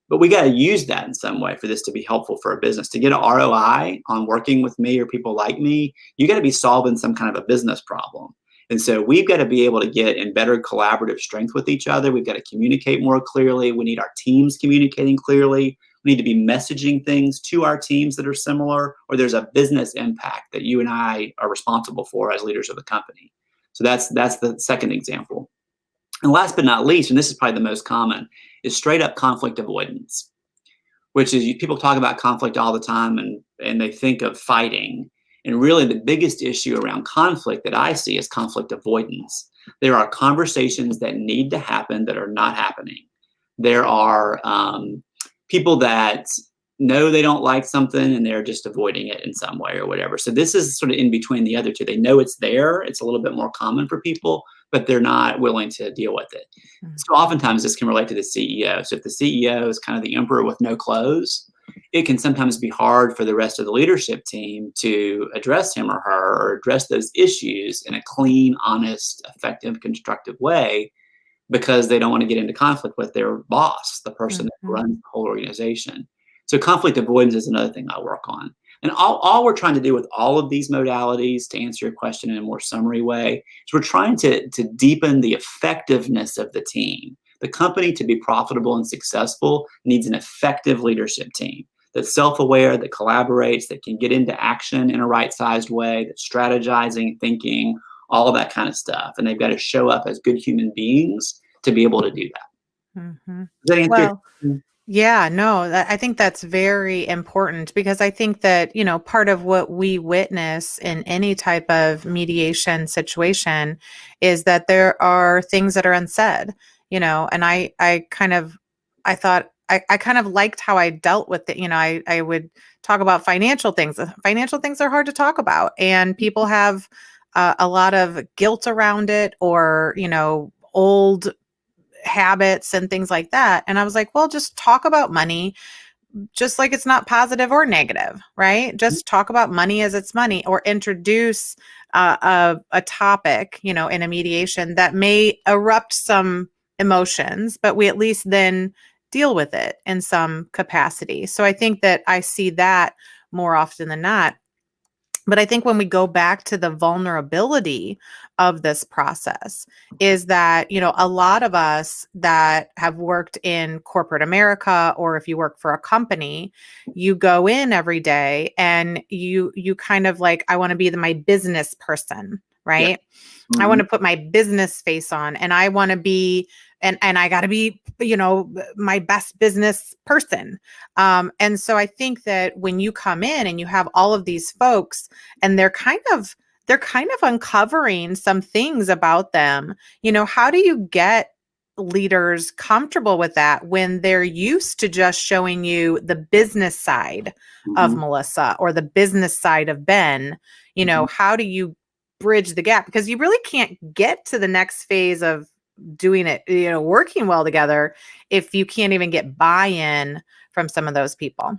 But we got to use that in some way for this to be helpful for a business. To get an ROI on working with me or people like me, you got to be solving some kind of a business problem. And so we've got to be able to get in better collaborative strength with each other. We've got to communicate more clearly. We need our teams communicating clearly. We need to be messaging things to our teams that are similar, or there's a business impact that you and I are responsible for as leaders of the company. So that's the second example. And last but not least, and this is probably the most common, is straight up conflict avoidance, which is people talk about conflict all the time and they think of fighting. And really the biggest issue around conflict that I see is conflict avoidance. There are conversations that need to happen that are not happening. There are people that know they don't like something and they're just avoiding it in some way or whatever. So this is sort of in between the other two. They know it's there. It's a little bit more common for people, but they're not willing to deal with it. Mm-hmm. So oftentimes this can relate to the CEO. So if the CEO is kind of the emperor with no clothes, it can sometimes be hard for the rest of the leadership team to address him or her or address those issues in a clean, honest, effective, constructive way because they don't want to get into conflict with their boss, the person that runs the whole organization. So conflict avoidance is another thing I work on. And all we're trying to do with all of these modalities, to answer your question in a more summary way, is we're trying to deepen the effectiveness of the team. The company, to be profitable and successful, needs an effective leadership team that's self-aware, that collaborates, that can get into action in a right-sized way, that's strategizing, thinking, all of that kind of stuff. And they've got to show up as good human beings to be able to do that. Mm-hmm. Does that answer your- Yeah, no, I think that's very important because I think that, part of what we witness in any type of mediation situation is that there are things that are unsaid, and I kind of liked how I dealt with it. I would talk about financial things. Financial things are hard to talk about and people have a lot of guilt around it or, old habits and things like that. And I was like, well, just talk about money, just like it's not positive or negative, right? Just talk about money as it's money or introduce a topic, in a mediation that may erupt some emotions, but we at least then deal with it in some capacity. So I think that I see that more often than not. But I think when we go back to the vulnerability of this process is that, a lot of us that have worked in corporate America, or if you work for a company, you go in every day and you kind of like, I want to be my business person, right? Yeah. Mm-hmm. I want to put my business face on and I want to be and I got to be, my best business person. And so I think that when you come in and you have all of these folks and they're kind of uncovering some things about them, how do you get leaders comfortable with that when they're used to just showing you the business side of Melissa or the business side of Ben? How do you bridge the gap? Because you really can't get to the next phase of doing it, working well together if you can't even get buy-in from some of those people.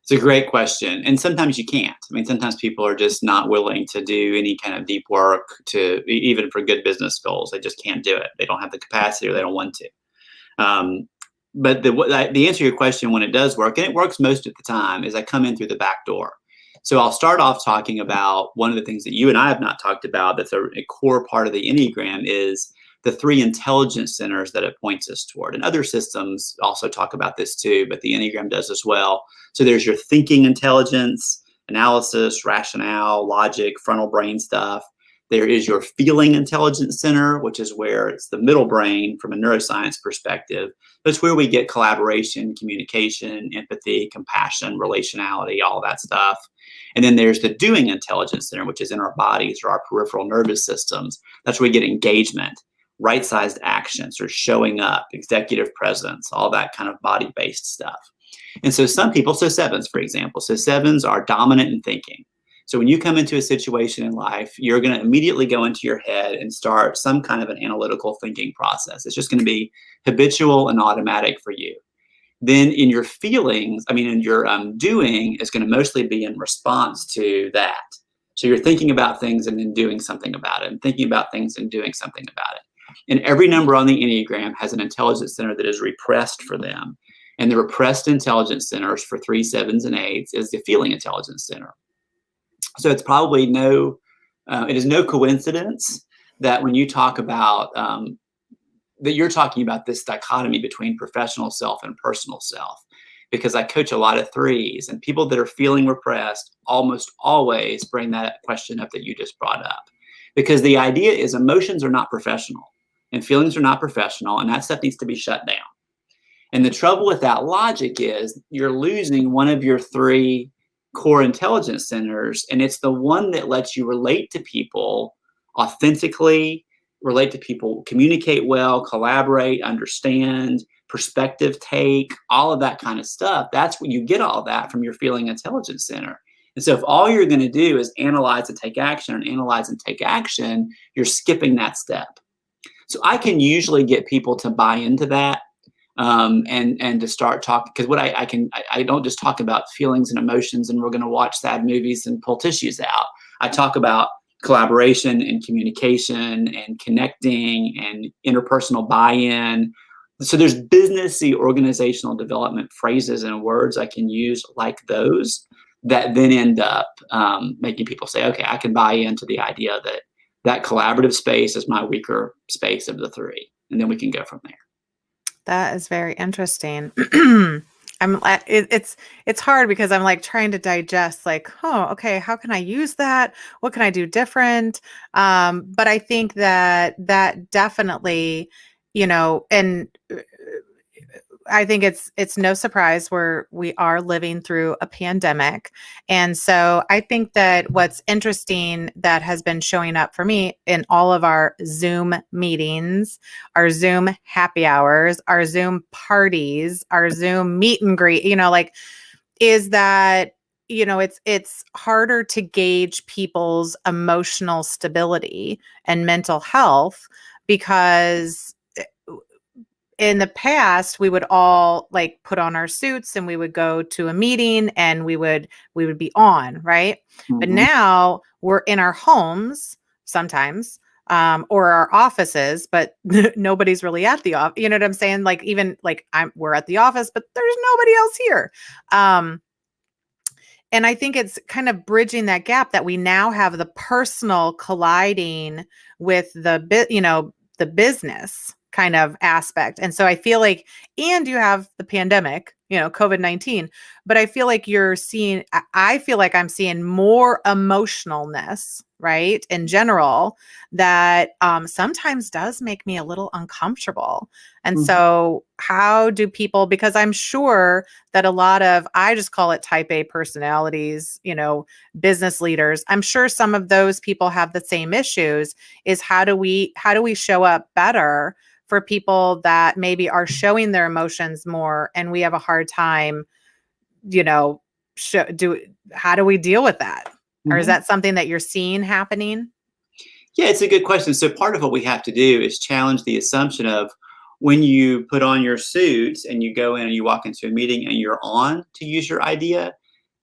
It's a great question. And sometimes you can't. I mean, sometimes people are just not willing to do any kind of deep work to even for good business goals. They just can't do it. They don't have the capacity or they don't want to. But the answer to your question, when it does work, and it works most of the time, is I come in through the back door. So I'll start off talking about one of the things that you and I have not talked about that's a core part of the Enneagram is the 3 intelligence centers that it points us toward. And other systems also talk about this too, but the Enneagram does as well. So there's your thinking intelligence, analysis, rationale, logic, frontal brain stuff. There is your feeling intelligence center, which is where it's the middle brain from a neuroscience perspective. That's where we get collaboration, communication, empathy, compassion, relationality, all that stuff. And then there's the doing intelligence center, which is in our bodies or our peripheral nervous systems. That's where we get engagement, right-sized actions, or showing up, executive presence, all that kind of body-based stuff. And so some people, so sevens, for example, so sevens are dominant in thinking. So when you come into a situation in life, you're going to immediately go into your head and start some kind of an analytical thinking process. It's just going to be habitual and automatic for you. Then in your feelings, in your doing is going to mostly be in response to that. So you're thinking about things and then doing something about it, and thinking about things and doing something about it. And every number on the Enneagram has an intelligence center that is repressed for them. And the repressed intelligence centers for 3, 7s, and 8s is the feeling intelligence center. So it's probably it is no coincidence that when you talk about, that you're talking about this dichotomy between professional self and personal self, because I coach a lot of 3s, and people that are feeling repressed almost always bring that question up that you just brought up, because the idea is emotions are not professional and feelings are not professional, and that stuff needs to be shut down. And the trouble with that logic is you're losing one of your 3 core intelligence centers, and it's the one that lets you relate to people authentically, relate to people, communicate well, collaborate, understand, perspective take, all of that kind of stuff. That's where you get all that from your feeling intelligence center. And so if all you're going to do is analyze and take action, and analyze and take action, you're skipping that step. So I can usually get people to buy into that. And to start talking, because what I don't just talk about feelings and emotions and we're going to watch sad movies and pull tissues out. I talk about collaboration and communication and connecting and interpersonal buy-in. So there's businessy organizational development phrases and words I can use like those that then end up making people say, okay, I can buy into the idea that that collaborative space is my weaker space of the 3, and then we can go from there. That is very interesting. It's hard because I'm like trying to digest like, oh, okay, how can I use that? What can I do different? But I think that definitely, and I think it's no surprise we are living through a pandemic. And so I think that what's interesting that has been showing up for me in all of our Zoom meetings, our Zoom happy hours, our Zoom parties, our Zoom meet and greet, is that, it's harder to gauge people's emotional stability and mental health, because in the past, we would all like put on our suits and we would go to a meeting and we would be on, right? Mm-hmm. But now we're in our homes sometimes, or our offices, but nobody's really at the office. You know what I'm saying? Like even like we're at the office, but there's nobody else here. And I think it's kind of bridging that gap that we now have the personal colliding with the business kind of aspect. And so I feel like, and you have the pandemic, COVID-19, but I feel like I feel like I'm seeing more emotionalness, right? In general, that sometimes does make me a little uncomfortable. And mm-hmm. So how do people, because I'm sure that a lot of, I just call it type A personalities, business leaders, I'm sure some of those people have the same issues, is how do we show up better for people that maybe are showing their emotions more, and we have a hard time, how do we deal with that? Mm-hmm. Or is that something that you're seeing happening? Yeah, it's a good question. So part of what we have to do is challenge the assumption of when you put on your suits and you go in and you walk into a meeting and you're on to use your idea,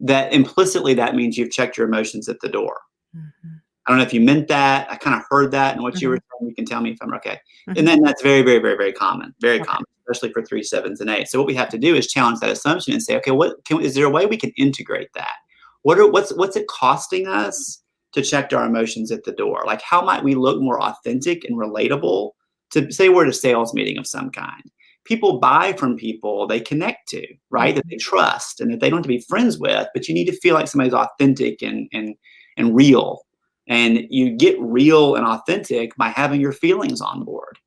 that implicitly that means you've checked your emotions at the door. Mm-hmm. I don't know if you meant that. I kind of heard that in what mm-hmm. you were saying. You can tell me if I'm okay. Mm-hmm. And then that's very, very, very, very common. Very okay. Common, especially for 3, 7s, and 8s. So what we have to do is challenge that assumption and say, okay, is there a way we can integrate that? What's it costing us to check our emotions at the door? Like, how might we look more authentic and relatable to say we're at a sales meeting of some kind? People buy from people they connect to, right? Mm-hmm. That they trust and that they don't have to be friends with, but you need to feel like somebody's authentic and real. And you get real and authentic by having your feelings on board.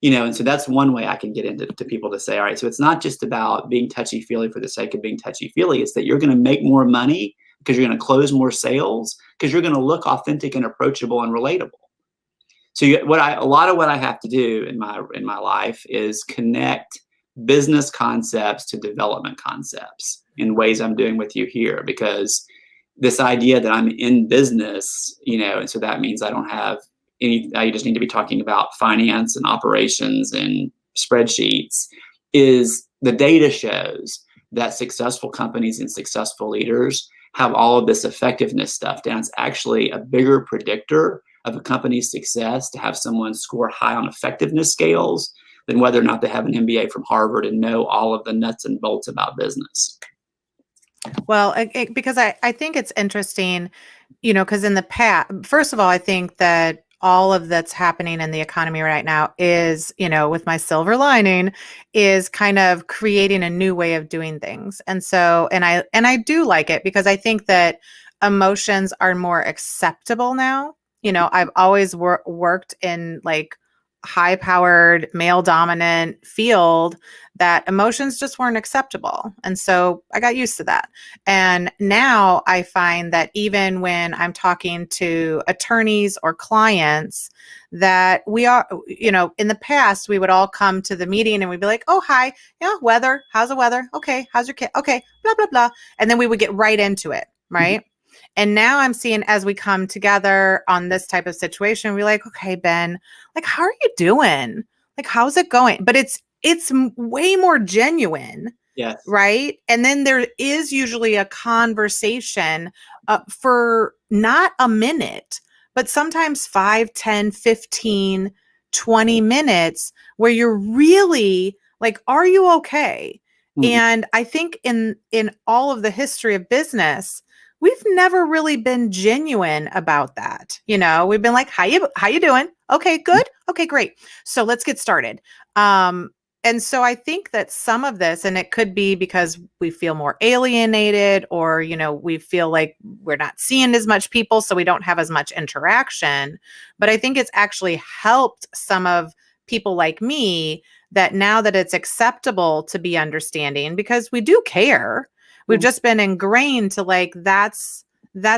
And so that's one way I can get into people to say, all right, so it's not just about being touchy-feely for the sake of being touchy-feely. It's that you're going to make more money because you're going to close more sales because you're going to look authentic and approachable and relatable. So a lot of what I have to do in my life is connect business concepts to development concepts in ways I'm doing with you here, because this idea that I'm in business, and so that means I don't have I just need to be talking about finance and operations and spreadsheets, is the data shows that successful companies and successful leaders have all of this effectiveness stuff down. It's actually a bigger predictor of a company's success to have someone score high on effectiveness scales than whether or not they have an MBA from Harvard and know all of the nuts and bolts about business. Well, because I think it's interesting, because in the past, first of all, I think that all of that's happening in the economy right now is, with my silver lining, is kind of creating a new way of doing things. And so, and I do like it because I think that emotions are more acceptable now. I've always worked in like high-powered, male-dominant field that emotions just weren't acceptable. And so I got used to that. And now I find that even when I'm talking to attorneys or clients, that we are, in the past, we would all come to the meeting and we'd be like, oh, hi, weather, how's the weather? Okay, how's your kid? Okay, blah, blah, blah. And then we would get right into it, right? Mm-hmm. And now I'm seeing, as we come together on this type of situation, we're like, okay, Ben, like, how are you doing? Like, how's it going? But it's way more genuine. Yes. Right. And then there is usually a conversation for not a minute, but sometimes 5, 10, 15, 20 minutes where you're really like, are you okay? Mm-hmm. And I think in all of the history of business, we've never really been genuine about that. We've been like, how you doing? Okay, good. Okay, great. So let's get started. And so I think that some of this, and it could be because we feel more alienated, or, we feel like we're not seeing as much people, so we don't have as much interaction. But I think it's actually helped some of people like me, that now that it's acceptable to be understanding, because we do care. We've just been ingrained to like, that's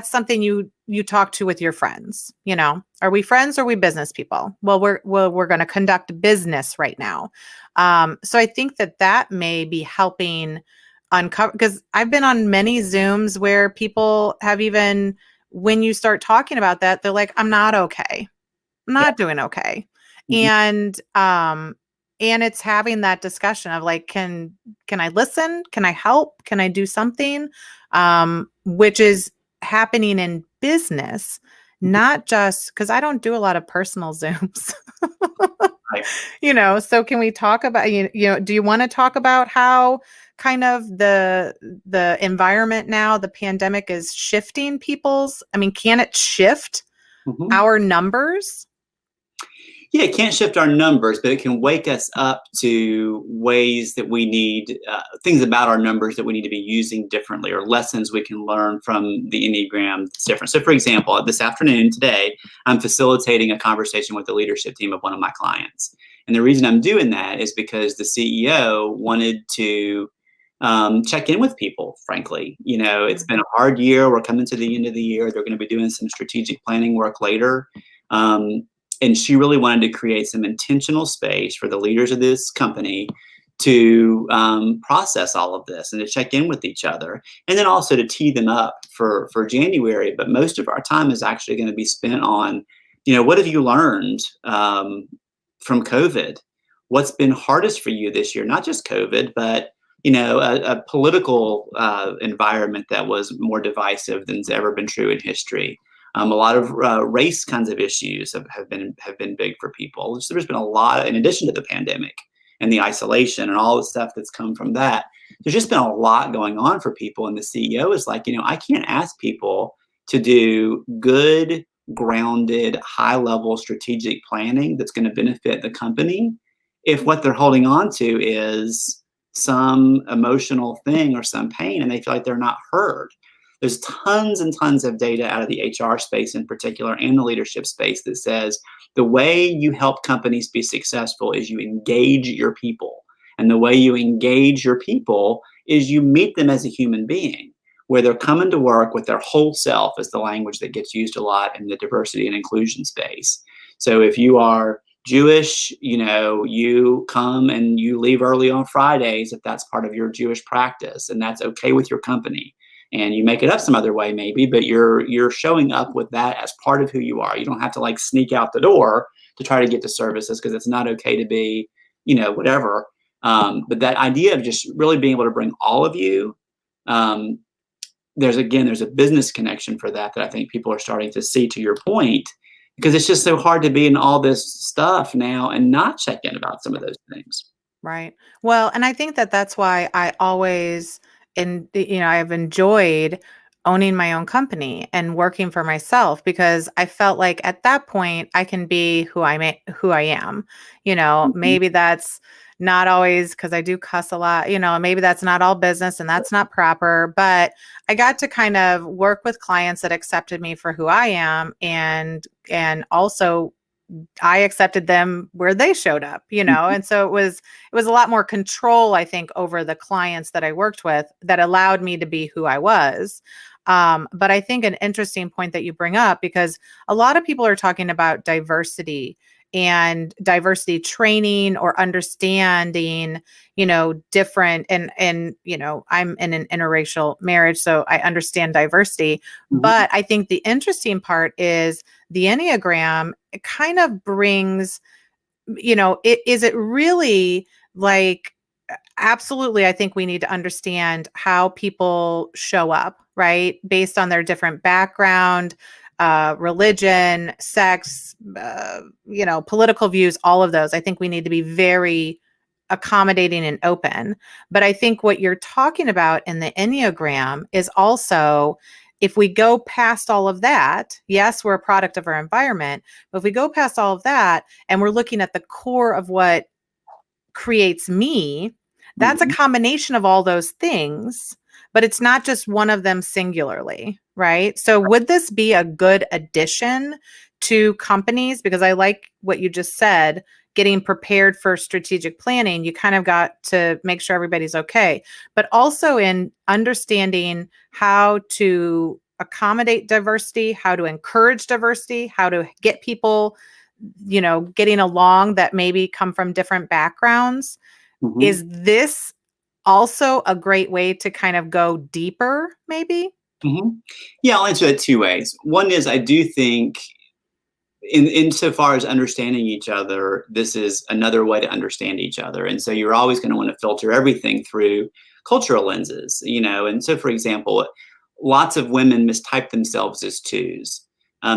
something you talk to with your friends. Are we friends or are we business people? Well, we're going to conduct business right now. So I think that may be helping uncover, because I've been on many Zooms where people have, even when you start talking about that, they're like, I'm not okay. I'm not doing okay. Mm-hmm. And it's having that discussion of like, can I listen? Can I help? Can I do something? Which is happening in business, not just because I don't do a lot of personal Zooms. Right. So can we talk about, do you want to talk about how kind of the environment now, the pandemic is shifting can it shift our numbers? Yeah, it can't shift our numbers, but it can wake us up to ways that we need, things about our numbers that we need to be using differently, or lessons we can learn from the Enneagram that's different. So for example, this afternoon, today, I'm facilitating a conversation with the leadership team of one of my clients. And the reason I'm doing that is because the CEO wanted to check in with people, frankly. It's been a hard year. We're coming to the end of the year. They're going to be doing some strategic planning work later. And she really wanted to create some intentional space for the leaders of this company to process all of this and to check in with each other, and then also to tee them up for January. But most of our time is actually going to be spent on, what have you learned from COVID? What's been hardest for you this year? Not just COVID, but a political environment that was more divisive than's ever been true in history. A lot of race kinds of issues have been big for people. So there's been a lot, in addition to the pandemic and the isolation and all the stuff that's come from that. There's just been a lot going on for people. And the CEO is like, I can't ask people to do good, grounded, high-level strategic planning that's going to benefit the company if what they're holding on to is some emotional thing or some pain, and they feel like they're not heard. There's tons and tons of data out of the HR space in particular and the leadership space that says the way you help companies be successful is you engage your people. And the way you engage your people is you meet them as a human being, where they're coming to work with their whole self, is the language that gets used a lot in the diversity and inclusion space. So if you are Jewish, you come and you leave early on Fridays if that's part of your Jewish practice, and that's okay with your company. And you make it up some other way maybe, but you're showing up with that as part of who you are. You don't have to like sneak out the door to try to get to services, because it's not okay to be, whatever. But that idea of just really being able to bring all of you, there's a business connection for that I think people are starting to see, to your point, because it's just so hard to be in all this stuff now and not check in about some of those things. Right. Well, and I think that that's why I always, I've enjoyed owning my own company and working for myself, because I felt like at that point I can be who I am. Maybe that's not always, because I do cuss a lot, maybe that's not all business and that's not proper, but I got to kind of work with clients that accepted me for who I am, and also I accepted them where they showed up, and so it was a lot more control, I think, over the clients that I worked with, that allowed me to be who I was. But I think an interesting point that you bring up, because a lot of people are talking about diversity and diversity training or understanding, different, and I'm in an interracial marriage, so I understand diversity. Mm-hmm. But I think the interesting part is the Enneagram, it kind of brings, is it really like, absolutely, I think we need to understand how people show up, right? Based on their different background, religion, sex, political views, all of those. I think we need to be very accommodating and open. But I think what you're talking about in the Enneagram is also, if we go past all of that, yes, we're a product of our environment, but if we go past all of that and we're looking at the core of what creates me, that's a combination of all those things, but it's not just one of them singularly, right? So would this be a good addition to companies? Because I like what you just said, getting prepared for strategic planning, you kind of got to make sure everybody's okay, but also in understanding how to accommodate diversity, how to encourage diversity, how to get people, getting along that maybe come from different backgrounds. Mm-hmm. Is this also a great way to kind of go deeper, maybe? Mm-hmm. Yeah, I'll answer that two ways. One is, I do think, insofar as understanding each other, this is another way to understand each other. And so you're always going to want to filter everything through cultural lenses, And so, for example, lots of women mistype themselves as twos.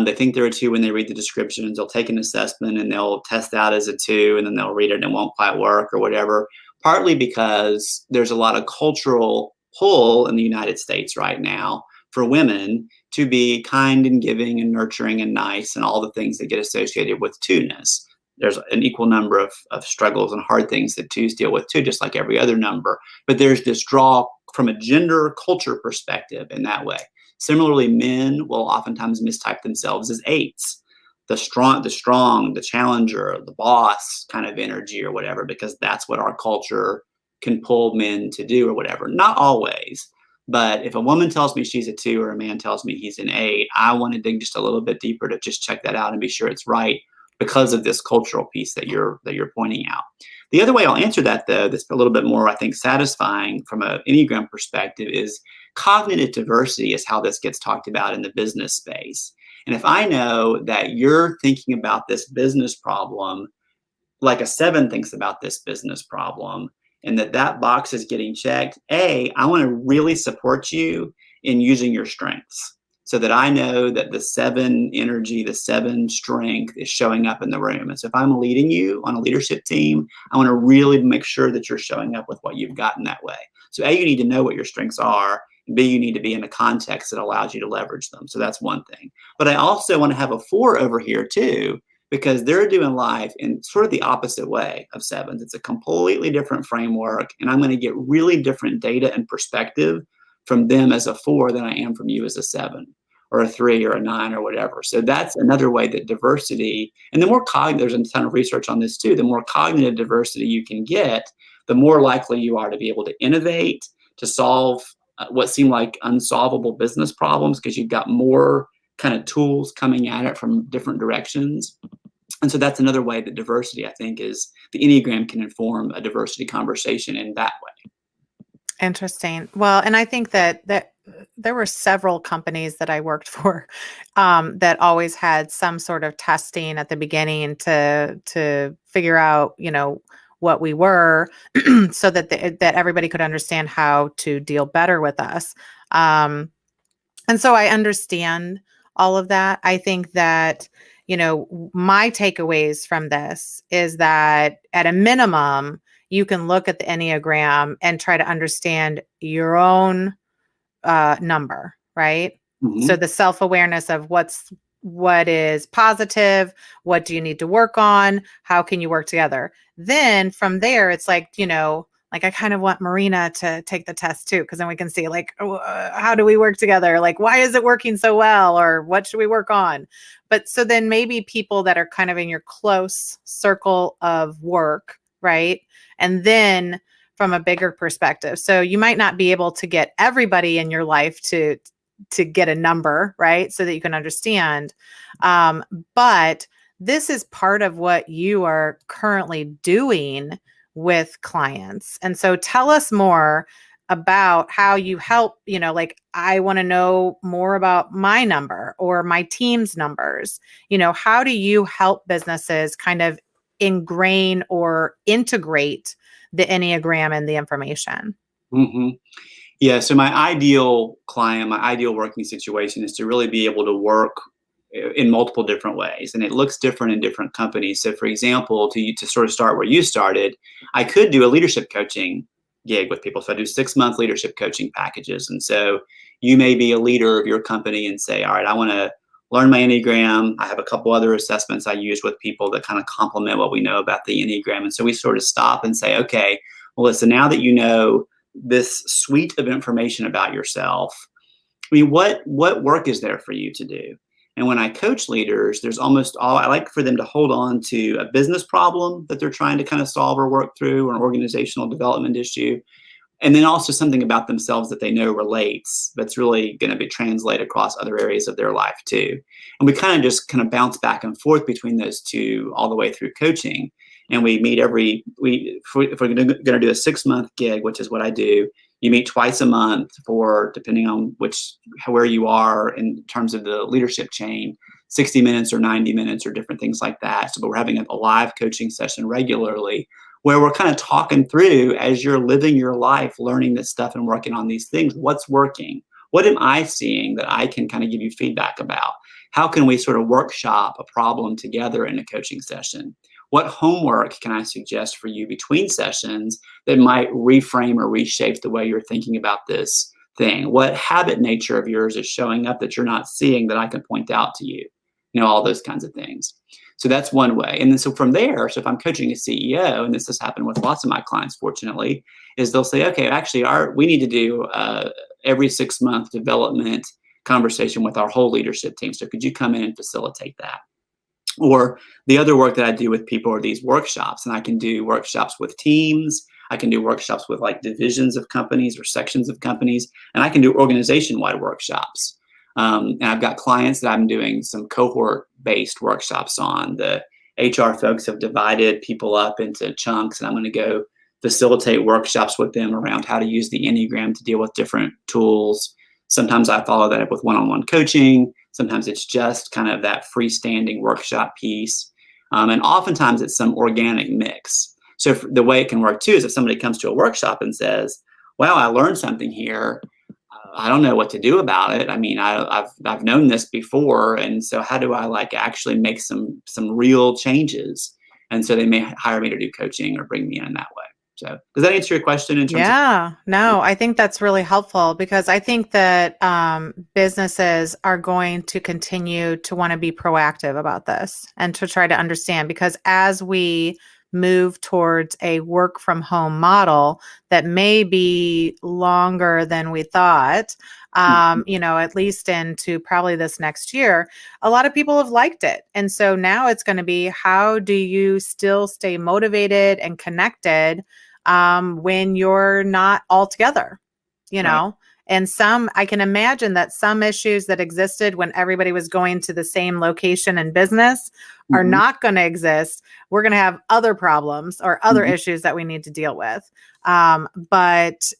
They think they're a two when they read the descriptions. They'll take an assessment and they'll test out as a two, and then they'll read it and it won't quite work or whatever. Partly because there's a lot of cultural pull in the United States right now for women to be kind and giving and nurturing and nice and all the things that get associated with two-ness. There's an equal number of struggles and hard things that twos deal with too, just like every other number. But there's this draw from a gender culture perspective in that way. Similarly, men will oftentimes mistype themselves as eights, the strong, the challenger, the boss kind of energy or whatever, because that's what our culture can pull men to do or whatever. Not always. But if a woman tells me she's a two or a man tells me he's an eight, I want to dig just a little bit deeper to just check that out and be sure it's right, because of this cultural piece that you're pointing out. The other way I'll answer that, though, that's a little bit more, I think, satisfying from an Enneagram perspective, is cognitive diversity is how this gets talked about in the business space. And if I know that you're thinking about this business problem like a 7 thinks about this business problem, and that box is getting checked, I want to really support you in using your strengths, so that I know that the 7 energy, the 7 strength is showing up in the room. And so if I'm leading you on a leadership team, I want to really make sure that you're showing up with what you've got in that way. So you need to know what your strengths are. And B, you need to be in a context that allows you to leverage them. So that's one thing. But I also want to have a 4 over here too, because they're doing life in sort of the opposite way of 7s. It's a completely different framework, and I'm going to get really different data and perspective from them as a 4 than I am from you as a 7 or a 3 or a 9 or whatever. So that's another way that diversity, and the more there's a ton of research on this too, the more cognitive diversity you can get, the more likely you are to be able to innovate, to solve what seem like unsolvable business problems, because you've got more kind of tools coming at it from different directions. And so that's another way that diversity, I think, is the Enneagram can inform a diversity conversation in that way. Interesting. Well, and I think that there were several companies that I worked for that always had some sort of testing at the beginning to figure out, what we were, so that that everybody could understand how to deal better with us. And so I understand all of that. I think that, my takeaways from this is that at a minimum, you can look at the Enneagram and try to understand your own number, right? Mm-hmm. So the self-awareness of what is positive, what do you need to work on, how can you work together? Then from there, it's like, like I kind of want Marina to take the test too, because then we can see like, how do we work together? Like, why is it working so well? Or what should we work on? But so then maybe people that are kind of in your close circle of work, right? And then from a bigger perspective. So you might not be able to get everybody in your life to get a number, right? So that you can understand. But this is part of what you are currently doing with clients. And so tell us more about how you help, like I want to know more about my number or my team's numbers. How do you help businesses kind of ingrain or integrate the Enneagram and the information? Mm-hmm. Yeah. So my ideal client, my ideal working situation is to really be able to work in multiple different ways. And it looks different in different companies. So for example, to sort of start where you started, I could do a leadership coaching gig with people. So I do 6-month leadership coaching packages. And so you may be a leader of your company and say, all right, I want to learn my Enneagram. I have a couple other assessments I use with people that kind of complement what we know about the Enneagram. And so we sort of stop and say, okay, Melissa, now that you know this suite of information about yourself, I mean, what work is there for you to do? And when I coach leaders, I like for them to hold on to a business problem that they're trying to kind of solve or work through, or an organizational development issue. And then also something about themselves that they know relates, that's really going to be translated across other areas of their life too. And we kind of bounce back and forth between those two all the way through coaching. And we meet if we're going to do a 6-month gig, which is what I do, you meet twice a month for, depending on where you are in terms of the leadership chain, 60 minutes or 90 minutes or different things like that. So, but we're having a live coaching session regularly where we're kind of talking through, as you're living your life, learning this stuff and working on these things, what's working? What am I seeing that I can kind of give you feedback about? How can we sort of workshop a problem together in a coaching session? What homework can I suggest for you between sessions that might reframe or reshape the way you're thinking about this thing? What habit nature of yours is showing up that you're not seeing that I can point out to you? All those kinds of things. So that's one way. And then so from there, so if I'm coaching a CEO, and this has happened with lots of my clients, fortunately, is they'll say, okay, actually, we need to do every 6-month development conversation with our whole leadership team. So could you come in and facilitate that? Or the other work that I do with people are these workshops, and I can do workshops with teams. I can do workshops with like divisions of companies or sections of companies, and I can do organization-wide workshops. And I've got clients that I'm doing some cohort-based workshops on. The HR folks have divided people up into chunks, and I'm going to go facilitate workshops with them around how to use the Enneagram to deal with different tools. Sometimes I follow that up with one-on-one coaching. Sometimes it's just kind of that freestanding workshop piece. And oftentimes it's some organic mix. So the way it can work too is if somebody comes to a workshop and says, wow, I learned something here. I don't know what to do about it. I mean, I've known this before. And so how do I actually make some real changes? And so they may hire me to do coaching or bring me in that way. So does that answer your question in terms of? No, I think that's really helpful, because I think that businesses are going to continue to want to be proactive about this and to try to understand, because as we move towards a work from home model that may be longer than we thought, at least into probably this next year, a lot of people have liked it. And so now it's going to be, how do you still stay motivated and connected when you're not all together, Right. And I can imagine that some issues that existed when everybody was going to the same location and business are Mhm. not going to exist. We're going to have other problems or other Mhm. issues that we need to deal with. But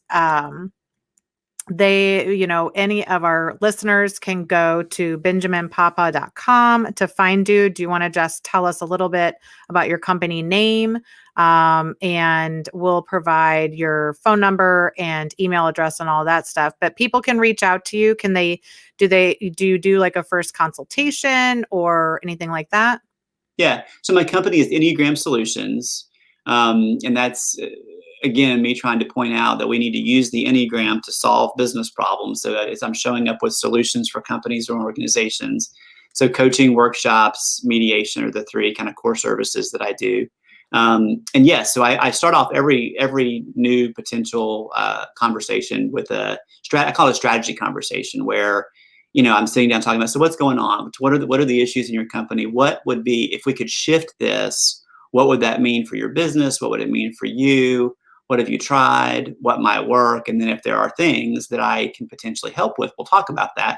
any of our listeners can go to benjaminpapa.com to find you. Do you want to just tell us a little bit about your company name? And we'll provide your phone number and email address and all that stuff. But people can reach out to you. Do you do like a first consultation or anything like that? Yeah. So my company is Enneagram Solutions. And that's, again, me trying to point out that we need to use the Enneagram to solve business problems. So as I'm showing up with solutions for companies or organizations. So coaching, workshops, mediation are the three kind of core services that I do. And yes, so I start off every new potential conversation with I call it a strategy conversation, where I'm sitting down talking about, so what's going on? What are the issues in your company? What would be, if we could shift this, what would that mean for your business? What would it mean for you? What have you tried? What might work? And then if there are things that I can potentially help with, we'll talk about that.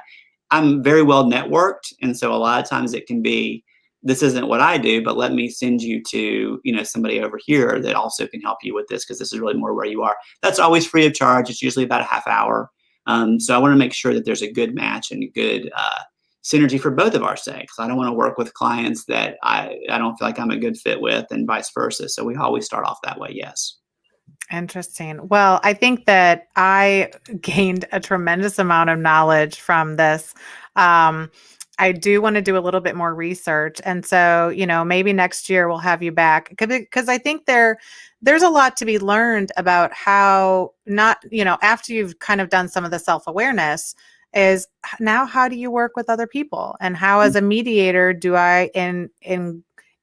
I'm very well networked. And so a lot of times it can be, this isn't what I do, but let me send you to, somebody over here that also can help you with this, because this is really more where you are. That's always free of charge. It's usually about a half hour. So I want to make sure that there's a good match and a good synergy for both of our sakes. I don't want to work with clients that I don't feel like I'm a good fit with, and vice versa. So we always start off that way. Yes. Interesting. Well, I think that I gained a tremendous amount of knowledge from this. I do want to do a little bit more research. And so, maybe next year we'll have you back, because I think there's a lot to be learned about how not, after you've kind of done some of the self-awareness, is now, how do you work with other people, and how, as a mediator, do I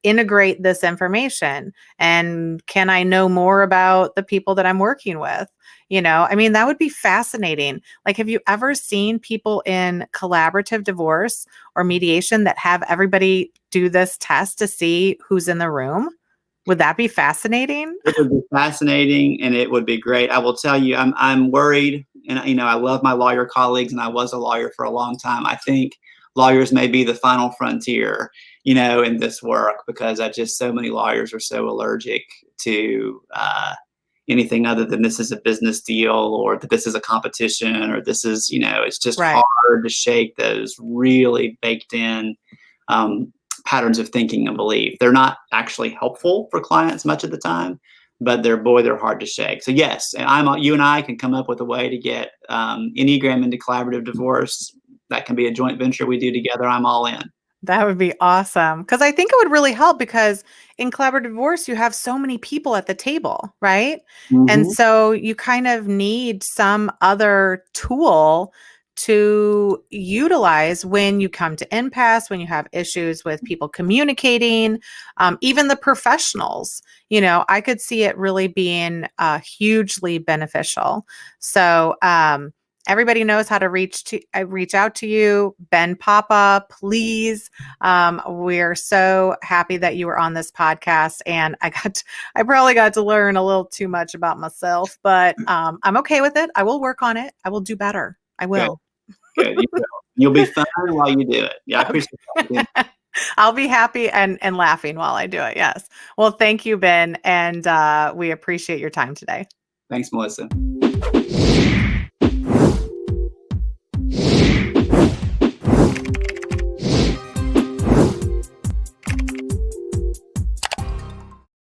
integrate this information, and can I know more about the people that I'm working with? That would be fascinating. Like, have you ever seen people in collaborative divorce or mediation that have everybody do this test to see who's in the room? Would that be fascinating? It would be fascinating, and it would be great. I will tell you, I'm worried, and I love my lawyer colleagues, and I was a lawyer for a long time. I think lawyers may be the final frontier, in this work, because so many lawyers are so allergic to anything other than this is a business deal, or that this is a competition, or this is, it's just Right. hard to shake those really baked in patterns of thinking and belief. They're not actually helpful for clients much of the time, but they're hard to shake. So yes, and you and I can come up with a way to get Enneagram into collaborative divorce. That can be a joint venture we do together. I'm all in. That would be awesome. Because I think it would really help, because in collaborative divorce, you have so many people at the table, right? And Mm-hmm. so you kind of need some other tool to utilize when you come to impasse, when you have issues with people communicating, even the professionals. I could see it really being hugely beneficial. So, everybody knows how to reach out to you, Ben Papa, please. We're so happy that you were on this podcast, and I probably got to learn a little too much about myself, but I'm okay with it. I will work on it. I will do better. I Good, will. good. You'll be fun while you do it. Yeah, I appreciate that. I'll be happy and laughing while I do it. Yes. Well, thank you, Ben, and we appreciate your time today. Thanks, Melissa.